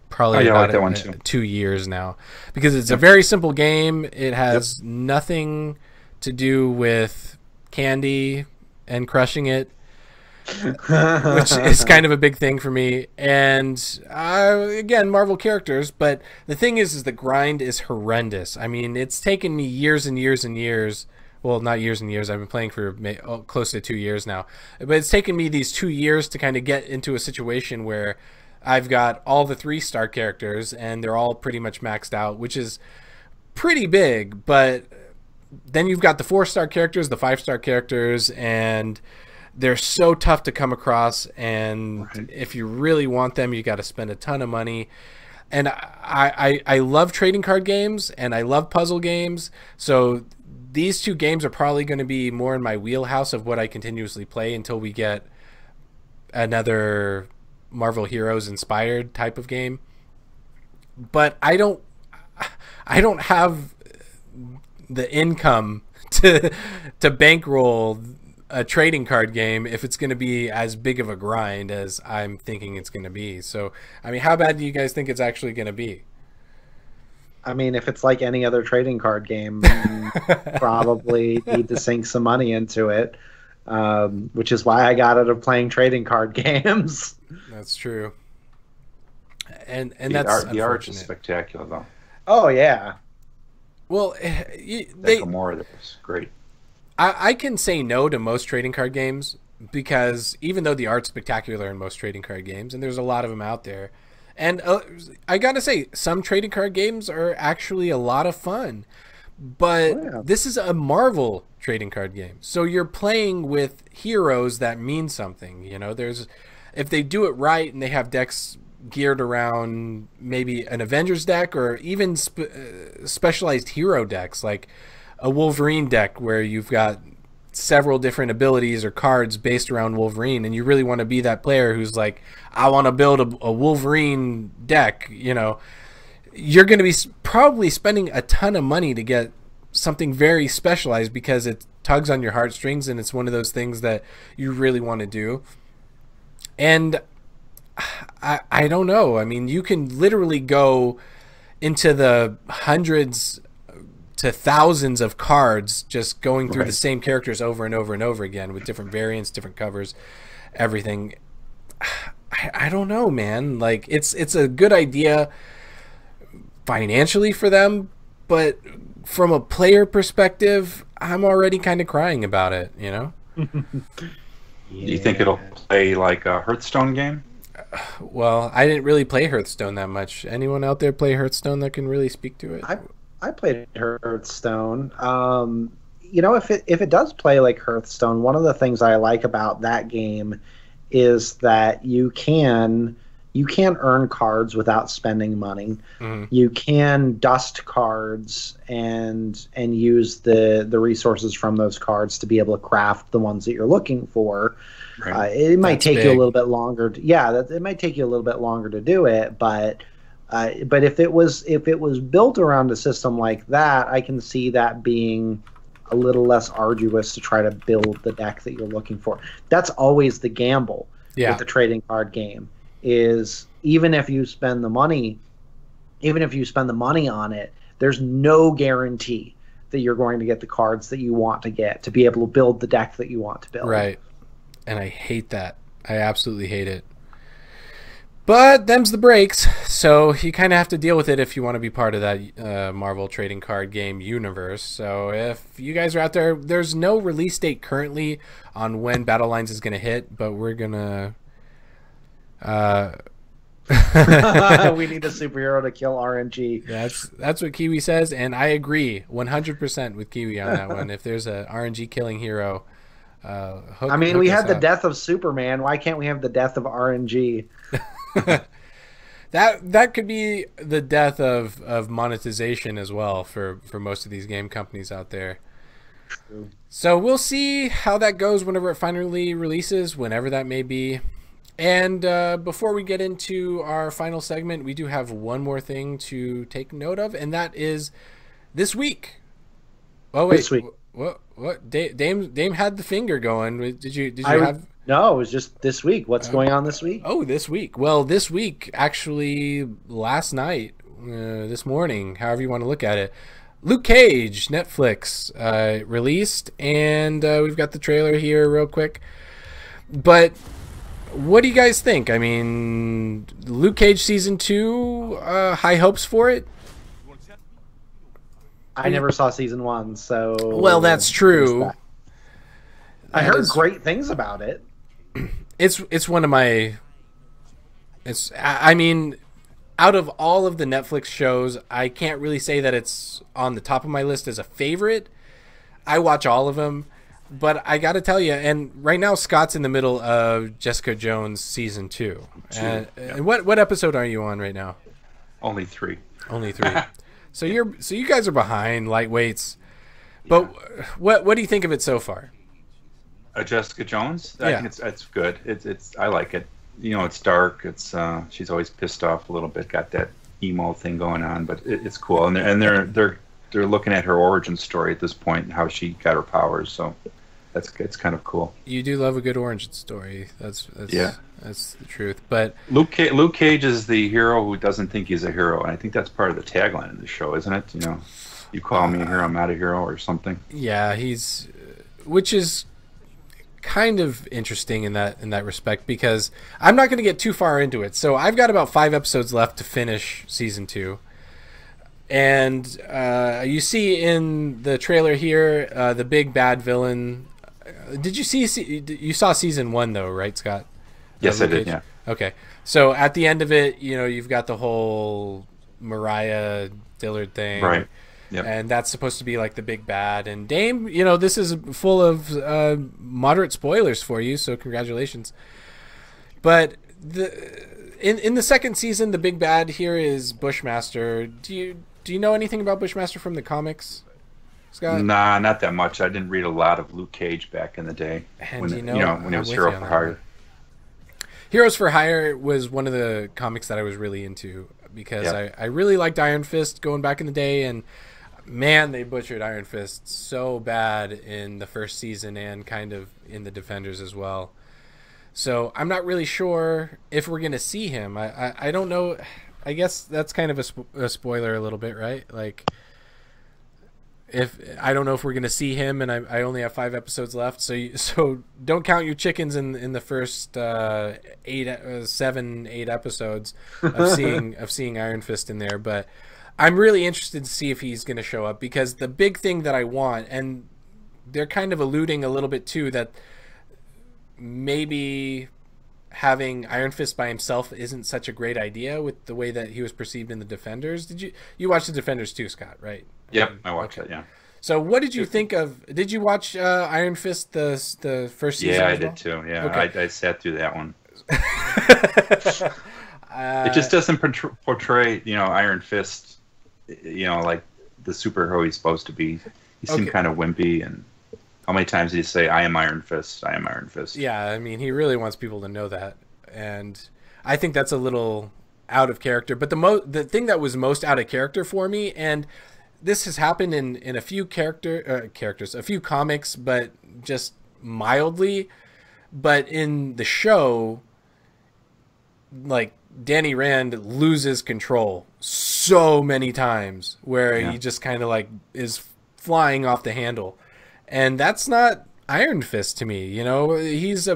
probably about 2 years now, because it's a very simple game. It has nothing to do with candy and crushing it, which is kind of a big thing for me. And again, Marvel characters, but the thing is the grind is horrendous. I mean, it's taken me years and years and years. Well, not years and years. I've been playing for close to 2 years now, but it's taken me these 2 years to kind of get into a situation where I've got all the 3-star characters and they're all pretty much maxed out, which is pretty big. But then you've got the 4-star characters, the 5-star characters, and they're so tough to come across. And if you really want them, you got to spend a ton of money. And I love trading card games and I love puzzle games. So these 2 games are probably going to be more in my wheelhouse of what I continuously play until we get another Marvel Heroes inspired type of game. But I don't have the income to bankroll a trading card game if it's going to be as big of a grind as I'm thinking it's going to be. So, I mean, how bad do you guys think it's actually going to be? I mean, if it's like any other trading card game, probably need to sink some money into it, which is why I got out of playing trading card games. That's true. And the art is spectacular, though. Oh, yeah. Well, Gamora was great. I can say no to most trading card games, because even though the art's spectacular in most trading card games, and there's a lot of them out there, and I gotta say, some trading card games are actually a lot of fun, but this is a Marvel trading card game, so you're playing with heroes that mean something. You know, if they do it right and they have decks geared around maybe an Avengers deck or even specialized hero decks, like a Wolverine deck where you've got several different abilities or cards based around Wolverine, and you really want to be that player who's like, I want to build a Wolverine deck, you know, you're going to be probably spending a ton of money to get something very specialized, because it tugs on your heartstrings and it's one of those things that you really want to do. And I don't know. I mean, you can literally go into the hundreds to thousands of cards just going through the same characters over and over and over again with different variants, different covers, everything. I don't know, man. Like it's a good idea financially for them, but from a player perspective, I'm already kind of crying about it, you know? Do you think it'll play like a Hearthstone game? Well, I didn't really play Hearthstone that much. Anyone out there play Hearthstone that can really speak to it? I played Hearthstone. You know, if it does play like Hearthstone, one of the things I like about that game is that you can earn cards without spending money. Mm-hmm. You can dust cards and use the resources from those cards to be able to craft the ones that you're looking for. Right. It might take you a little bit longer. It might take you a little bit longer to do it, but if it was built around a system like that, I can see that being a little less arduous to try to build the deck that you're looking for. That's always the gamble with the trading card game. Is even if you spend the money on it, there's no guarantee that you're going to get the cards that you want to get to be able to build the deck that you want to build. Right. And I hate that. I absolutely hate it. But them's the breaks, so you kind of have to deal with it if you want to be part of that Marvel trading card game universe. So if you guys are out there, there's no release date currently on when Battle Lines is going to hit, but we're going to... we need a superhero to kill RNG. That's what Kiwi says, and I agree 100% with Kiwi on that one. If there's a RNG killing hero... we had the death of Superman. Why can't we have the death of RNG? That could be the death of monetization as well for most of these game companies out there. True. So we'll see how that goes whenever it finally releases, whenever that may be. And before we get into our final segment, we do have one more thing to take note of, and that is this week. Oh wait, this week. What? Dame had the finger going. Did you have? No, it was just this week. What's going on this week? Oh, this week. Well, this week, actually, last night, this morning, however you want to look at it, Luke Cage, Netflix, released, and we've got the trailer here real quick. But what do you guys think? I mean, Luke Cage Season 2, high hopes for it? I never saw Season 1, so... Well, that's true. I heard great things about it. It's one of my... I mean, out of all of the Netflix shows, I can't really say that it's on the top of my list as a favorite. I watch all of them, but I got to tell you, and right now Scott's in the middle of Jessica Jones Season 2. And what episode are you on right now? Only 3. Only 3. So you guys are behind, lightweights. But what do you think of it so far? Jessica Jones? I think it's good. It's I like it. You know, it's dark. It's she's always pissed off a little bit. Got that emo thing going on, but it's cool. And they're looking at her origin story at this point and how she got her powers. So it's kind of cool. You do love a good origin story. That's the truth. But Luke Cage is the hero who doesn't think he's a hero, and I think that's part of the tagline of the show, isn't it? You know, you call me a hero, I'm not a hero, or something. Yeah, which is kind of interesting in that respect, because I'm not going to get too far into it. So I've got about 5 episodes left to finish Season 2. And you see in the trailer here the big bad villain. Did you you saw Season 1 though, right, Scott? Yes, I did, yeah. Okay. So at the end of it, you know, you've got the whole Mariah Dillard thing. Right. Yep. And that's supposed to be like the big bad. And Dame, you know, this is full of moderate spoilers for you, so congratulations. But in the second season, the big bad here is Bushmaster. Do you know anything about Bushmaster from the comics, Scott? Nah, not that much. I didn't read a lot of Luke Cage back in the day. And when it was Hero for Hire. Heroes for Hire was one of the comics that I was really into, because I really liked Iron Fist going back in the day, and man, they butchered Iron Fist so bad in the first season and kind of in the Defenders as well. So I'm not really sure if we're going to see him. I don't know. I guess that's kind of a spoiler a little bit, right? Like, if I don't know if we're going to see him, and I only have 5 episodes left, so don't count your chickens in the first 7, 8 episodes of seeing Iron Fist in there. But I'm really interested to see if he's going to show up, because the big thing that I want, and they're kind of alluding a little bit too, that maybe having Iron Fist by himself isn't such a great idea with the way that he was perceived in the Defenders. Did you watch the Defenders too, Scott? Right? Yep, I watched it. Yeah. So what did you think of? Did you watch Iron Fist the first season? Yeah, I did too. Yeah, okay. I sat through that one. It just doesn't portray, Iron Fist, like the superhero he's supposed to be. He seemed kind of wimpy, and how many times did he say, "I am Iron Fist, I am Iron Fist"? Yeah, I mean, he really wants people to know that, and I think that's a little out of character. But the thing that was most out of character for me, and this has happened in a few characters, a few comics, but just mildly. But in the show, like, Danny Rand loses control so many times, where he just kind of like is flying off the handle, and that's not Iron Fist to me. He's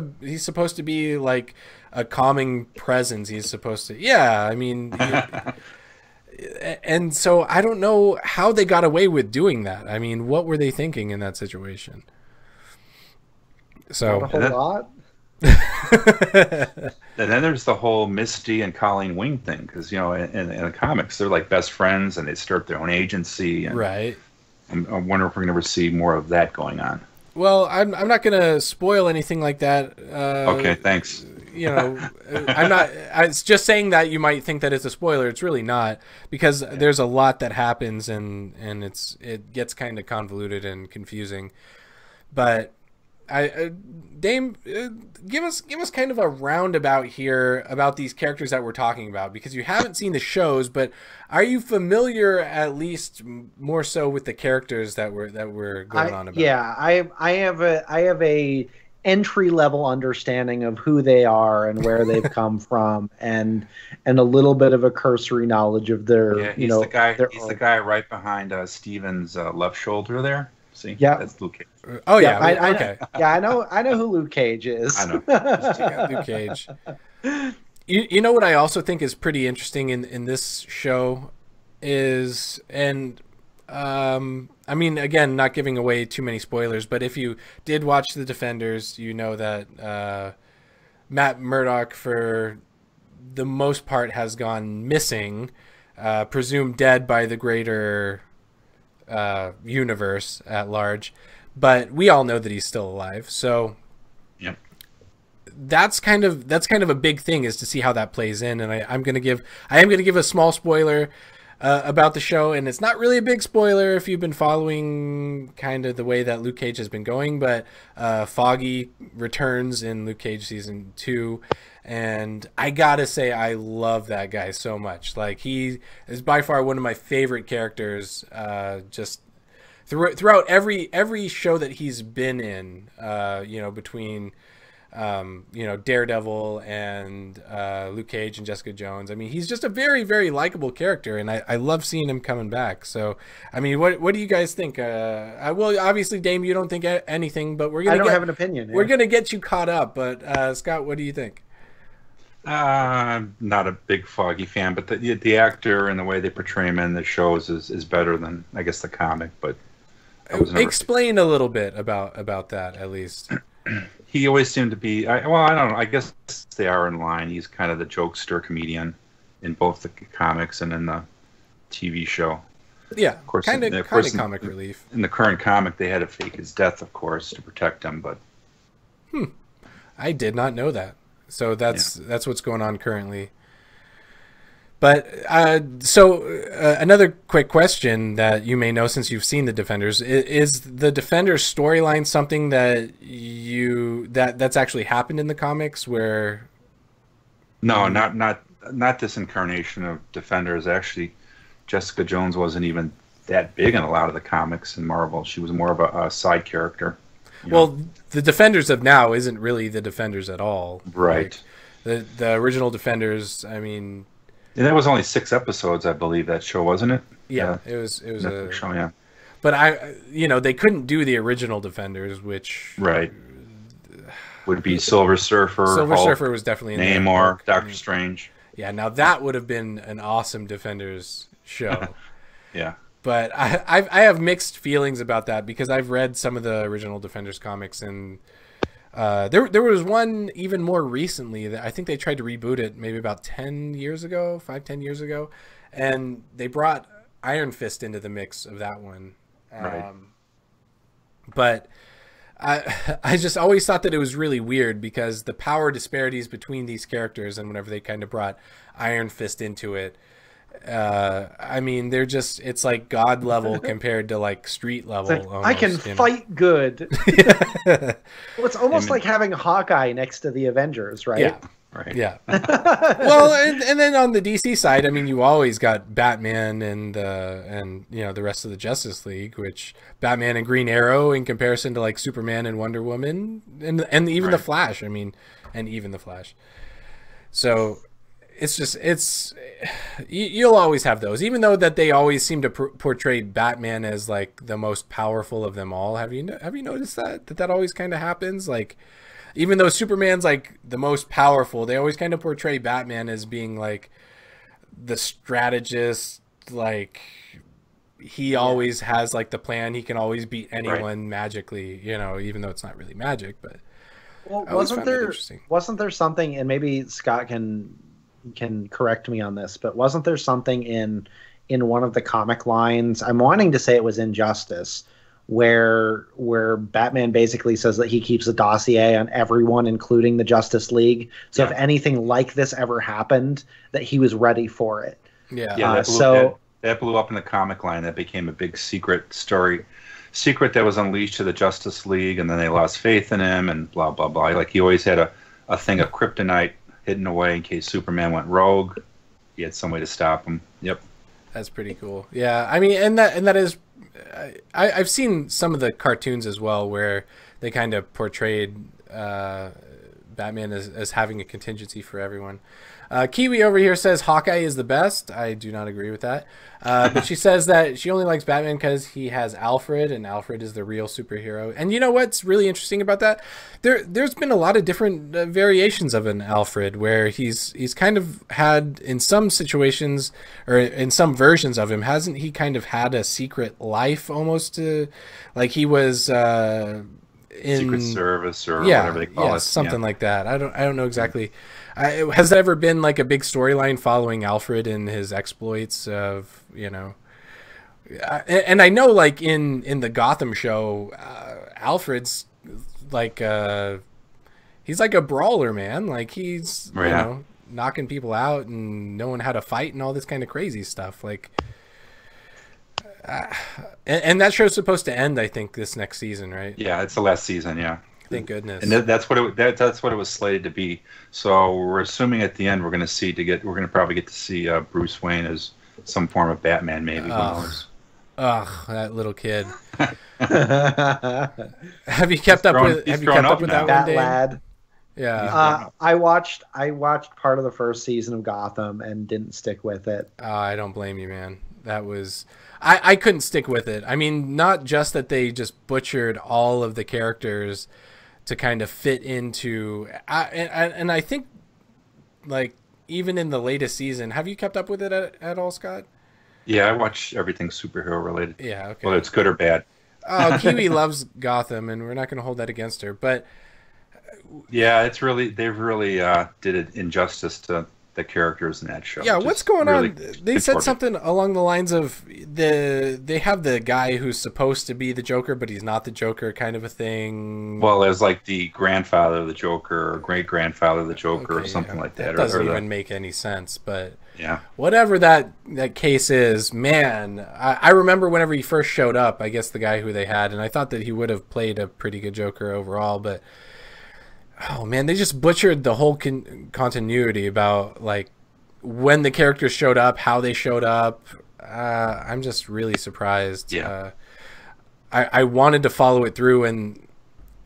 supposed to be like a calming presence. He's supposed to, I mean. And so I don't know how they got away with doing that. I mean, what were they thinking in that situation? So not a whole lot. And then there's the whole Misty and Colleen Wing thing, because in the comics they're like best friends and they start their own agency. And right. I wonder if we're going to ever see more of that going on. Well, I'm not going to spoil anything like that. Okay, thanks. I'm not. It's just saying that you might think that it's a spoiler. It's really not, because there's a lot that happens, and it gets kind of convoluted and confusing. But Dame, give us kind of a roundabout here about these characters that we're talking about, because you haven't seen the shows, but are you familiar at least more so with the characters that we're going on about? Yeah, I have a entry-level understanding of who they are and where they've come from, and a little bit of a cursory knowledge of their, he's the guy right behind Steven's left shoulder there. See, yeah, that's Luke Cage. Oh yeah, okay. I know who Luke Cage is. I know. Luke Cage. You know what I also think is pretty interesting in this show is, and I mean, again, not giving away too many spoilers, but if you did watch The Defenders, you know that Matt Murdock, for the most part, has gone missing, presumed dead by the greater universe at large, but we all know that he's still alive. So yep. That's kind of a big thing, is to see how that plays in. And I am going to give a small spoiler about the show, and it's not really a big spoiler if you've been following kind of the way that Luke Cage has been going, but Foggy returns in Luke Cage season 2, and I gotta say I love that guy so much. Like, he is by far one of my favorite characters, just throughout every show that he's been in, between Daredevil and Luke Cage and Jessica Jones. I mean, he's just a very, very likable character, and I love seeing him coming back. So, I mean, what do you guys think? Well, obviously, Dame, you don't think anything, but I don't have an opinion. We're gonna get you caught up. But Scott, what do you think? I'm not a big Foggy fan, but the actor and the way they portray him in the shows is better than, I guess, the comic. But explain a little bit about that, at least. He always seemed to be, I don't know, I guess they are in line. He's kind of the jokester comedian in both the comics and in the TV show. Yeah, of course, kind of comic relief. In the current comic, they had to fake his death, of course, to protect him. But I did not know that. So that's what's going on currently. But another quick question that you may know, since you've seen the Defenders, is the Defenders storyline something that that's actually happened in the comics? Where no, not this incarnation of Defenders. Actually, Jessica Jones wasn't even that big in a lot of the comics in Marvel. She was more of a side character. Well, the Defenders of now isn't really the Defenders at all. Right. Like, the original Defenders, I mean... And that was only 6 episodes, I believe, that show, wasn't it? Yeah, it was a show, yeah. But they couldn't do the original Defenders, which would be Silver Surfer. Silver Hulk, Surfer was definitely in Namor, Doctor Strange. Yeah, now that would have been an awesome Defenders show. Yeah. But I have mixed feelings about that because I've read some of the original Defenders comics, and there was one even more recently that I think they tried to reboot it maybe about 10 years ago, 5-10 years ago, and they brought Iron Fist into the mix of that one. But I just always thought that it was really weird because the power disparities between these characters, and whenever they kind of brought Iron Fist into it, I mean, it's like God level compared to like street level. Like, almost, I can fight good. Well, it's almost like having Hawkeye next to the Avengers, right? Yeah. Right. Yeah. Well, and then on the DC side, I mean, you always got Batman and the rest of the Justice League, which Batman and Green Arrow in comparison to like Superman and Wonder Woman and even the Flash. I mean, and even the Flash. So you'll always have those, even though that they always seem to portray Batman as like the most powerful of them all. Have you noticed that always kind of happens? Like, even though Superman's like the most powerful, they always kind of portray Batman as being like the strategist. Like, he always has like the plan. He can always beat anyone magically, even though it's not really magic. But wasn't there something, and maybe Scott can correct me on this, but wasn't there something in one of the comic lines, I'm wanting to say it was Injustice, where Batman basically says that he keeps a dossier on everyone, including the Justice League, so if anything like this ever happened, that he was ready for it. That blew up in the comic line. That became a big secret that was unleashed to the Justice League, and then they lost faith in him and blah blah blah. Like, he always had a thing of kryptonite hidden away in case Superman went rogue. He had some way to stop him. Yep. That's pretty cool. Yeah, I mean, and that is, I've seen some of the cartoons as well where they kind of portrayed Batman as having a contingency for everyone. Kiwi over here says Hawkeye is the best. I do not agree with that. But she says that she only likes Batman because he has Alfred, and Alfred is the real superhero. And you know what's really interesting about that? There's been a lot of different variations of an Alfred, where he's kind of had, in some situations, or in some versions of him, hasn't he kind of had a secret life almost? Like he was... Secret Service or whatever they call it. Something like that. I don't know exactly. Has there ever been like a big storyline following Alfred and his exploits of, and I know like in the Gotham show, Alfred's like he's like a brawler, man. Like he's knocking people out and knowing how to fight and all this kind of crazy stuff. Like, and that show's supposed to end, I think, this next season, right? Yeah, it's the last season. Yeah. Thank goodness. And that's what it was slated to be. So we're assuming at the end we're going to probably get to see Bruce Wayne as some form of Batman, maybe. Who knows? Ugh, that little kid. Have you kept up with that one, lad? Yeah. I watched part of the first season of Gotham and didn't stick with it. I don't blame you, man. That was I couldn't stick with it. I mean, not just that they just butchered all of the characters to kind of fit into, and I think, like, even in the latest season, have you kept up with it at all, Scott? Yeah, I watch everything superhero related. Yeah, okay. Whether it's good or bad. Oh, Kiwi loves Gotham, and we're not going to hold that against her. But yeah, they've really did it injustice to the characters in that show. Yeah, what's going on? They said something along the lines of they have the guy who's supposed to be the Joker, but he's not the Joker, kind of a thing. Well, as like the grandfather of the Joker, or great grandfather of the Joker, or something like that. That doesn't even make any sense. But yeah, whatever that case is, man, I remember whenever he first showed up, I guess the guy who they had, and I thought that he would have played a pretty good Joker overall, but. Oh man, they just butchered the whole continuity about like when the characters showed up, how they showed up. I'm just really surprised. Yeah. I wanted to follow it through and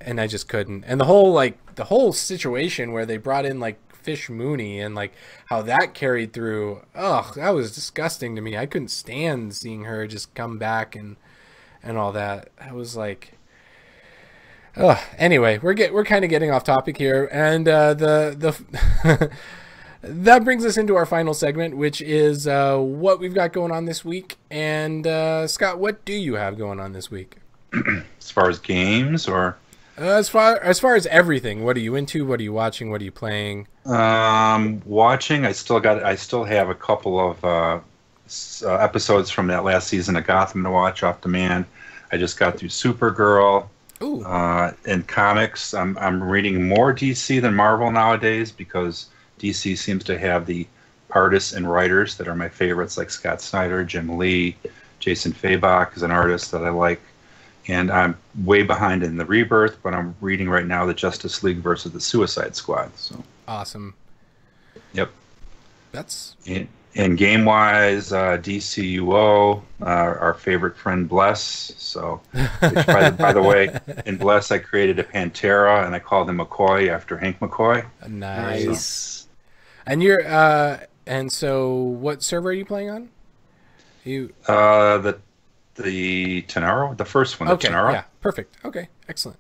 I just couldn't. And the whole situation where they brought in like Fish Mooney and like how that carried through. Ugh, that was disgusting to me. I couldn't stand seeing her just come back and and all that. I was like, oh, anyway, we're kind of getting off topic here, and the that brings us into our final segment, which is what we've got going on this week. And Scott, what do you have going on this week? As far as games, or as far as everything, what are you into? What are you watching? What are you playing? Watching. I still have a couple of episodes from that last season of Gotham to watch off demand. I just got through Supergirl. Ooh. In comics, I'm reading more DC than Marvel nowadays because DC seems to have the artists and writers that are my favorites, like Scott Snyder, Jim Lee, Jason Fabok is an artist that I like. And I'm way behind in the Rebirth, but I'm reading right now the Justice League versus the Suicide Squad. So awesome. Yep. That's... And game-wise, DCUO, our favorite friend Bless. So, which by the way, in Bless I created a Pantera, and I called him McCoy after Hank McCoy. Nice. So. And and so what server are you playing on? The Tenaro, the first one. Okay, the Tenaro. Yeah, perfect. Okay, excellent.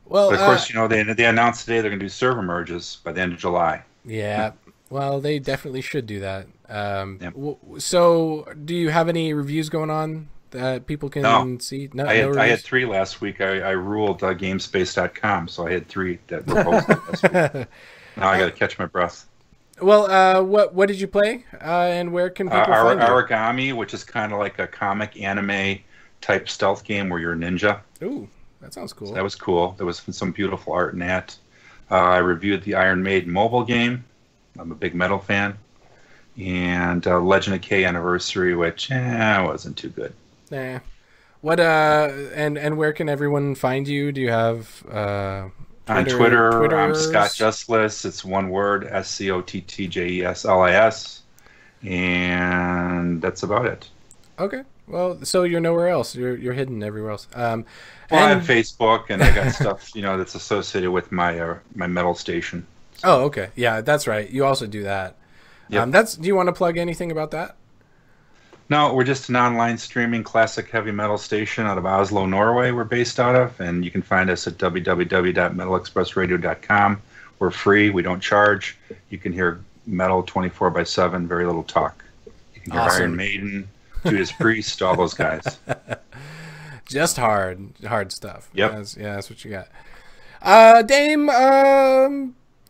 Well, but of course, they announced today they're going to do server merges by the end of July. Yeah, well, they definitely should do that. Yep. So, do you have any reviews going on that people can see? No, I had 3 last week. I ruled GameSpace.com, so I had 3 that were posted last week. Now I got to catch my breath. Well, what did you play, and where can people find you? Origami, which is kind of like a comic anime type stealth game where you're a ninja. Ooh, that sounds cool. So that was cool. There was some beautiful art in that. I reviewed the Iron Maiden mobile game. I'm a big metal fan. And Legend of K Anniversary, which wasn't too good. Nah. What and where can everyone find you? Do you have on Twitter, I'm Scott Justless. It's one word, SCOTTJESLIS, and that's about it. Okay. Well, so you're nowhere else. You're hidden everywhere else. Well, I have Facebook, and I got stuff that's associated with my my metal station. So. Oh, okay. Yeah, that's right. You also do that. Yep. Do you want to plug anything about that? No, we're just an online streaming classic heavy metal station out of Oslo, Norway. We're based out of, and you can find us at www.metalexpressradio.com. We're free. We don't charge. You can hear metal 24/7, very little talk. You can hear Iron Maiden, Judas Priest, all those guys. Just hard stuff. Yep. That's what you got. Dame,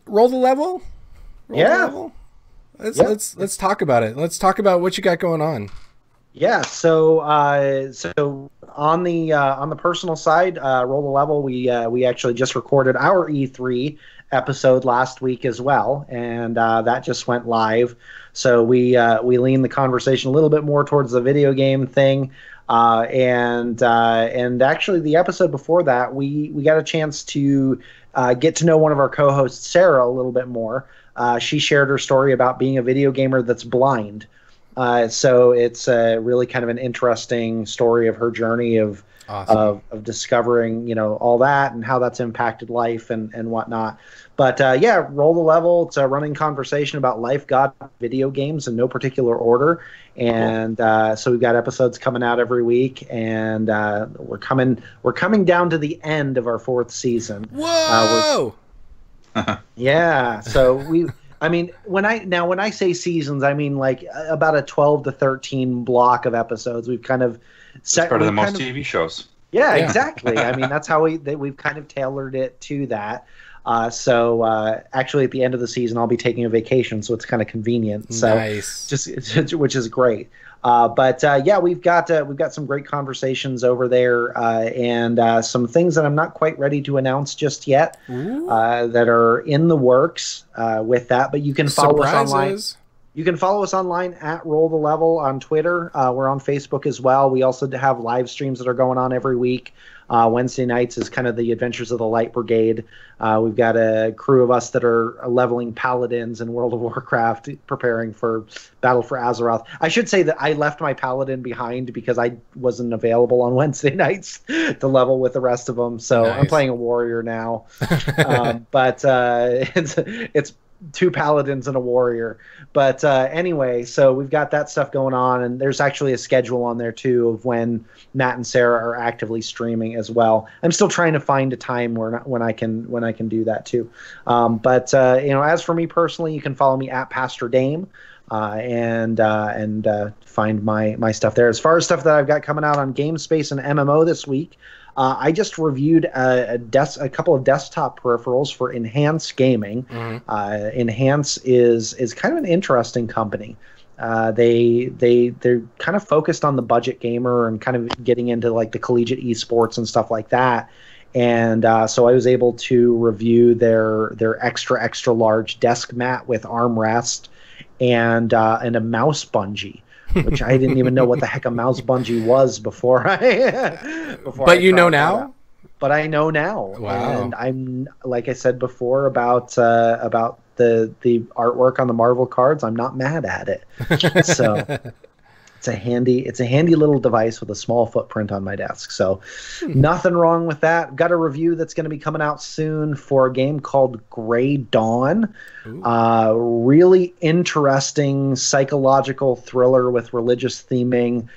roll the level. The level. Let's talk about it. Let's talk about what you got going on. Yeah, so on the personal side, roll the level. We actually just recorded our E3 episode last week as well, and that just went live. So we leaned the conversation a little bit more towards the video game thing, and actually the episode before that, we got a chance to get to know one of our co-hosts, Sarah, a little bit more. She shared her story about being a video gamer that's blind. So it's really kind of an interesting story of her journey of discovering, all that and how that's impacted life and whatnot. But roll the level. It's a running conversation about life, God, video games in no particular order. And so we've got episodes coming out every week, and we're coming down to the end of our 4th season. Whoa! Yeah. So when I say seasons, I mean like about a 12 to 13 block of episodes. We've kind of set. It's better than most TV shows. Yeah, exactly. I mean, that's how we've kind of tailored it to that. So actually, at the end of the season, I'll be taking a vacation, so it's kind of convenient. So nice. Which is great. But we've got some great conversations over there, and some things that I'm not quite ready to announce just yet that are in the works with that. But you can follow us online. You can follow us online at Roll the Level on Twitter. We're on Facebook as well. We also have live streams that are going on every week. Wednesday nights is kind of the Adventures of the Light Brigade. We've got a crew of us that are leveling paladins in World of Warcraft, preparing for Battle for Azeroth. I should say that I left my paladin behind because I wasn't available on Wednesday nights to level with the rest of them. So nice. I'm playing a warrior now. But it's two paladins and a warrior. But anyway, so we've got that stuff going on, and there's actually a schedule on there too of when Matt and Sarah are actively streaming as well. I'm still trying to find a time when I can do that too. But as for me personally, you can follow me at Pastor Dame. And find my stuff there. As far as stuff that I've got coming out on GameSpace and MMO this week, I just reviewed a couple of desktop peripherals for Enhance Gaming. Mm-hmm. Enhance is kind of an interesting company. They're kind of focused on the budget gamer and kind of getting into like the collegiate esports and stuff like that. And so I was able to review their extra large desk mat with armrest and a mouse bungee, which I didn't even know what the heck a mouse bungee was before But you know now? But I know now. Wow. And I'm, like I said before about the artwork on the Marvel cards, I'm not mad at it. So it's a handy little device with a small footprint on my desk. So nothing wrong with that. Got a review that's going to be coming out soon for a game called Gray Dawn. Really interesting psychological thriller with religious theming,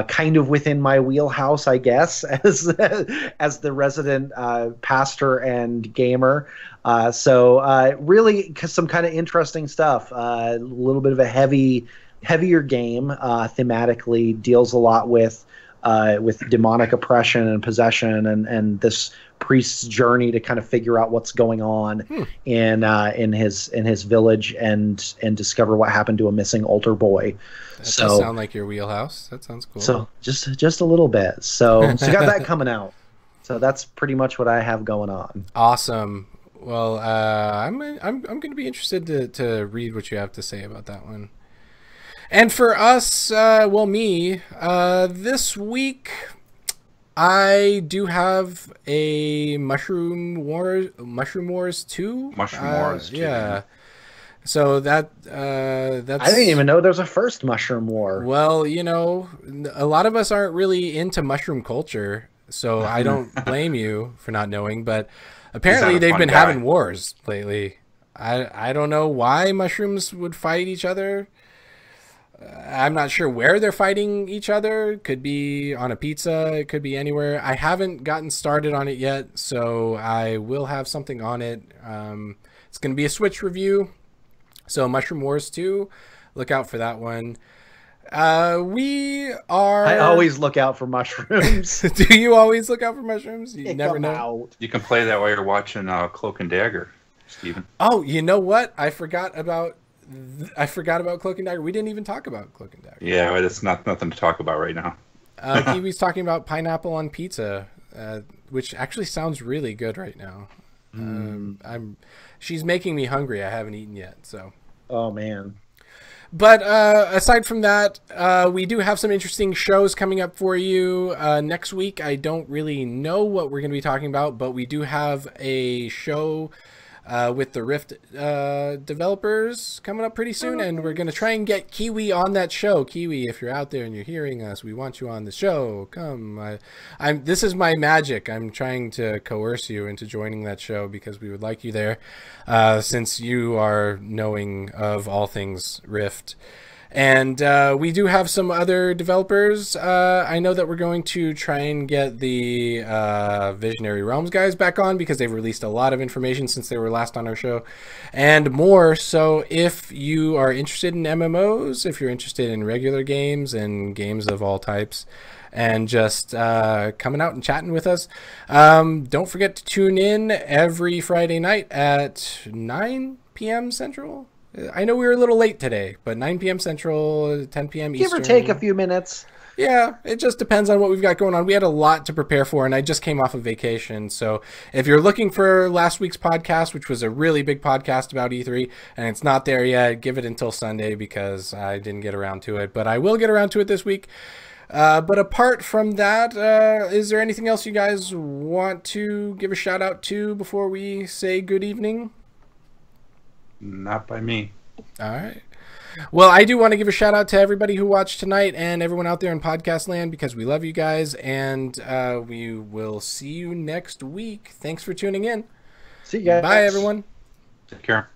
kind of within my wheelhouse, I guess, as the resident pastor and gamer. So really some kind of interesting stuff. A little bit of a heavier game, thematically deals a lot with demonic oppression and possession and this priest's journey to kind of figure out what's going on in his village and discover what happened to a missing altar boy. That does sound like your wheelhouse. That sounds cool. So just a little bit. So got that coming out. So that's pretty much what I have going on. Awesome. Well, I'm going to be interested to read what you have to say about that one. And for us, this week I do have a Mushroom Wars 2. Mushroom Wars 2. Yeah. So that's... I didn't even know there's a first Mushroom War. Well, a lot of us aren't really into mushroom culture, so I don't blame you for not knowing, but apparently they've been having wars lately. I don't know why mushrooms would fight each other. I'm not sure where they're fighting each other. It could be on a pizza. It could be anywhere. I haven't gotten started on it yet, so I will have something on it. It's going to be a Switch review. So Mushroom Wars 2, look out for that one. I always look out for mushrooms. Do you always look out for mushrooms? You never know. Out. You can play that while you're watching Cloak and Dagger, Steven. Oh, you know what? I forgot about Cloak and Dagger. We didn't even talk about Cloak and Dagger. Yeah, it's nothing to talk about right now. Kiwi's talking about pineapple on pizza, which actually sounds really good right now. She's making me hungry. I haven't eaten yet, so. Oh man. But aside from that, we do have some interesting shows coming up for you next week. I don't really know what we're going to be talking about, but we do have a show with the Rift developers coming up pretty soon, and we're going to try and get Kiwi on that show. Kiwi, if you're out there and you're hearing us, we want you on the show. Come. This is my magic. I'm trying to coerce you into joining that show because we would like you there, since you are knowing of all things Rift. And we do have some other developers. I know that we're going to try and get the Visionary Realms guys back on because they've released a lot of information since they were last on our show and more. So if you are interested in MMOs, if you're interested in regular games and games of all types, and just coming out and chatting with us, don't forget to tune in every Friday night at 9 p.m. Central. I know we were a little late today, but 9 p.m. Central, 10 p.m. Eastern. Give or take a few minutes. Yeah, it just depends on what we've got going on. We had a lot to prepare for, and I just came off of vacation. So if you're looking for last week's podcast, which was a really big podcast about E3, and it's not there yet, give it until Sunday because I didn't get around to it. But I will get around to it this week. But apart from that, is there anything else you guys want to give a shout out to before we say good evening? Not by me. All right. Well, I do want to give a shout out to everybody who watched tonight and everyone out there in podcast land because we love you guys, and we will see you next week. Thanks for tuning in. See you guys. Bye, everyone. Take care.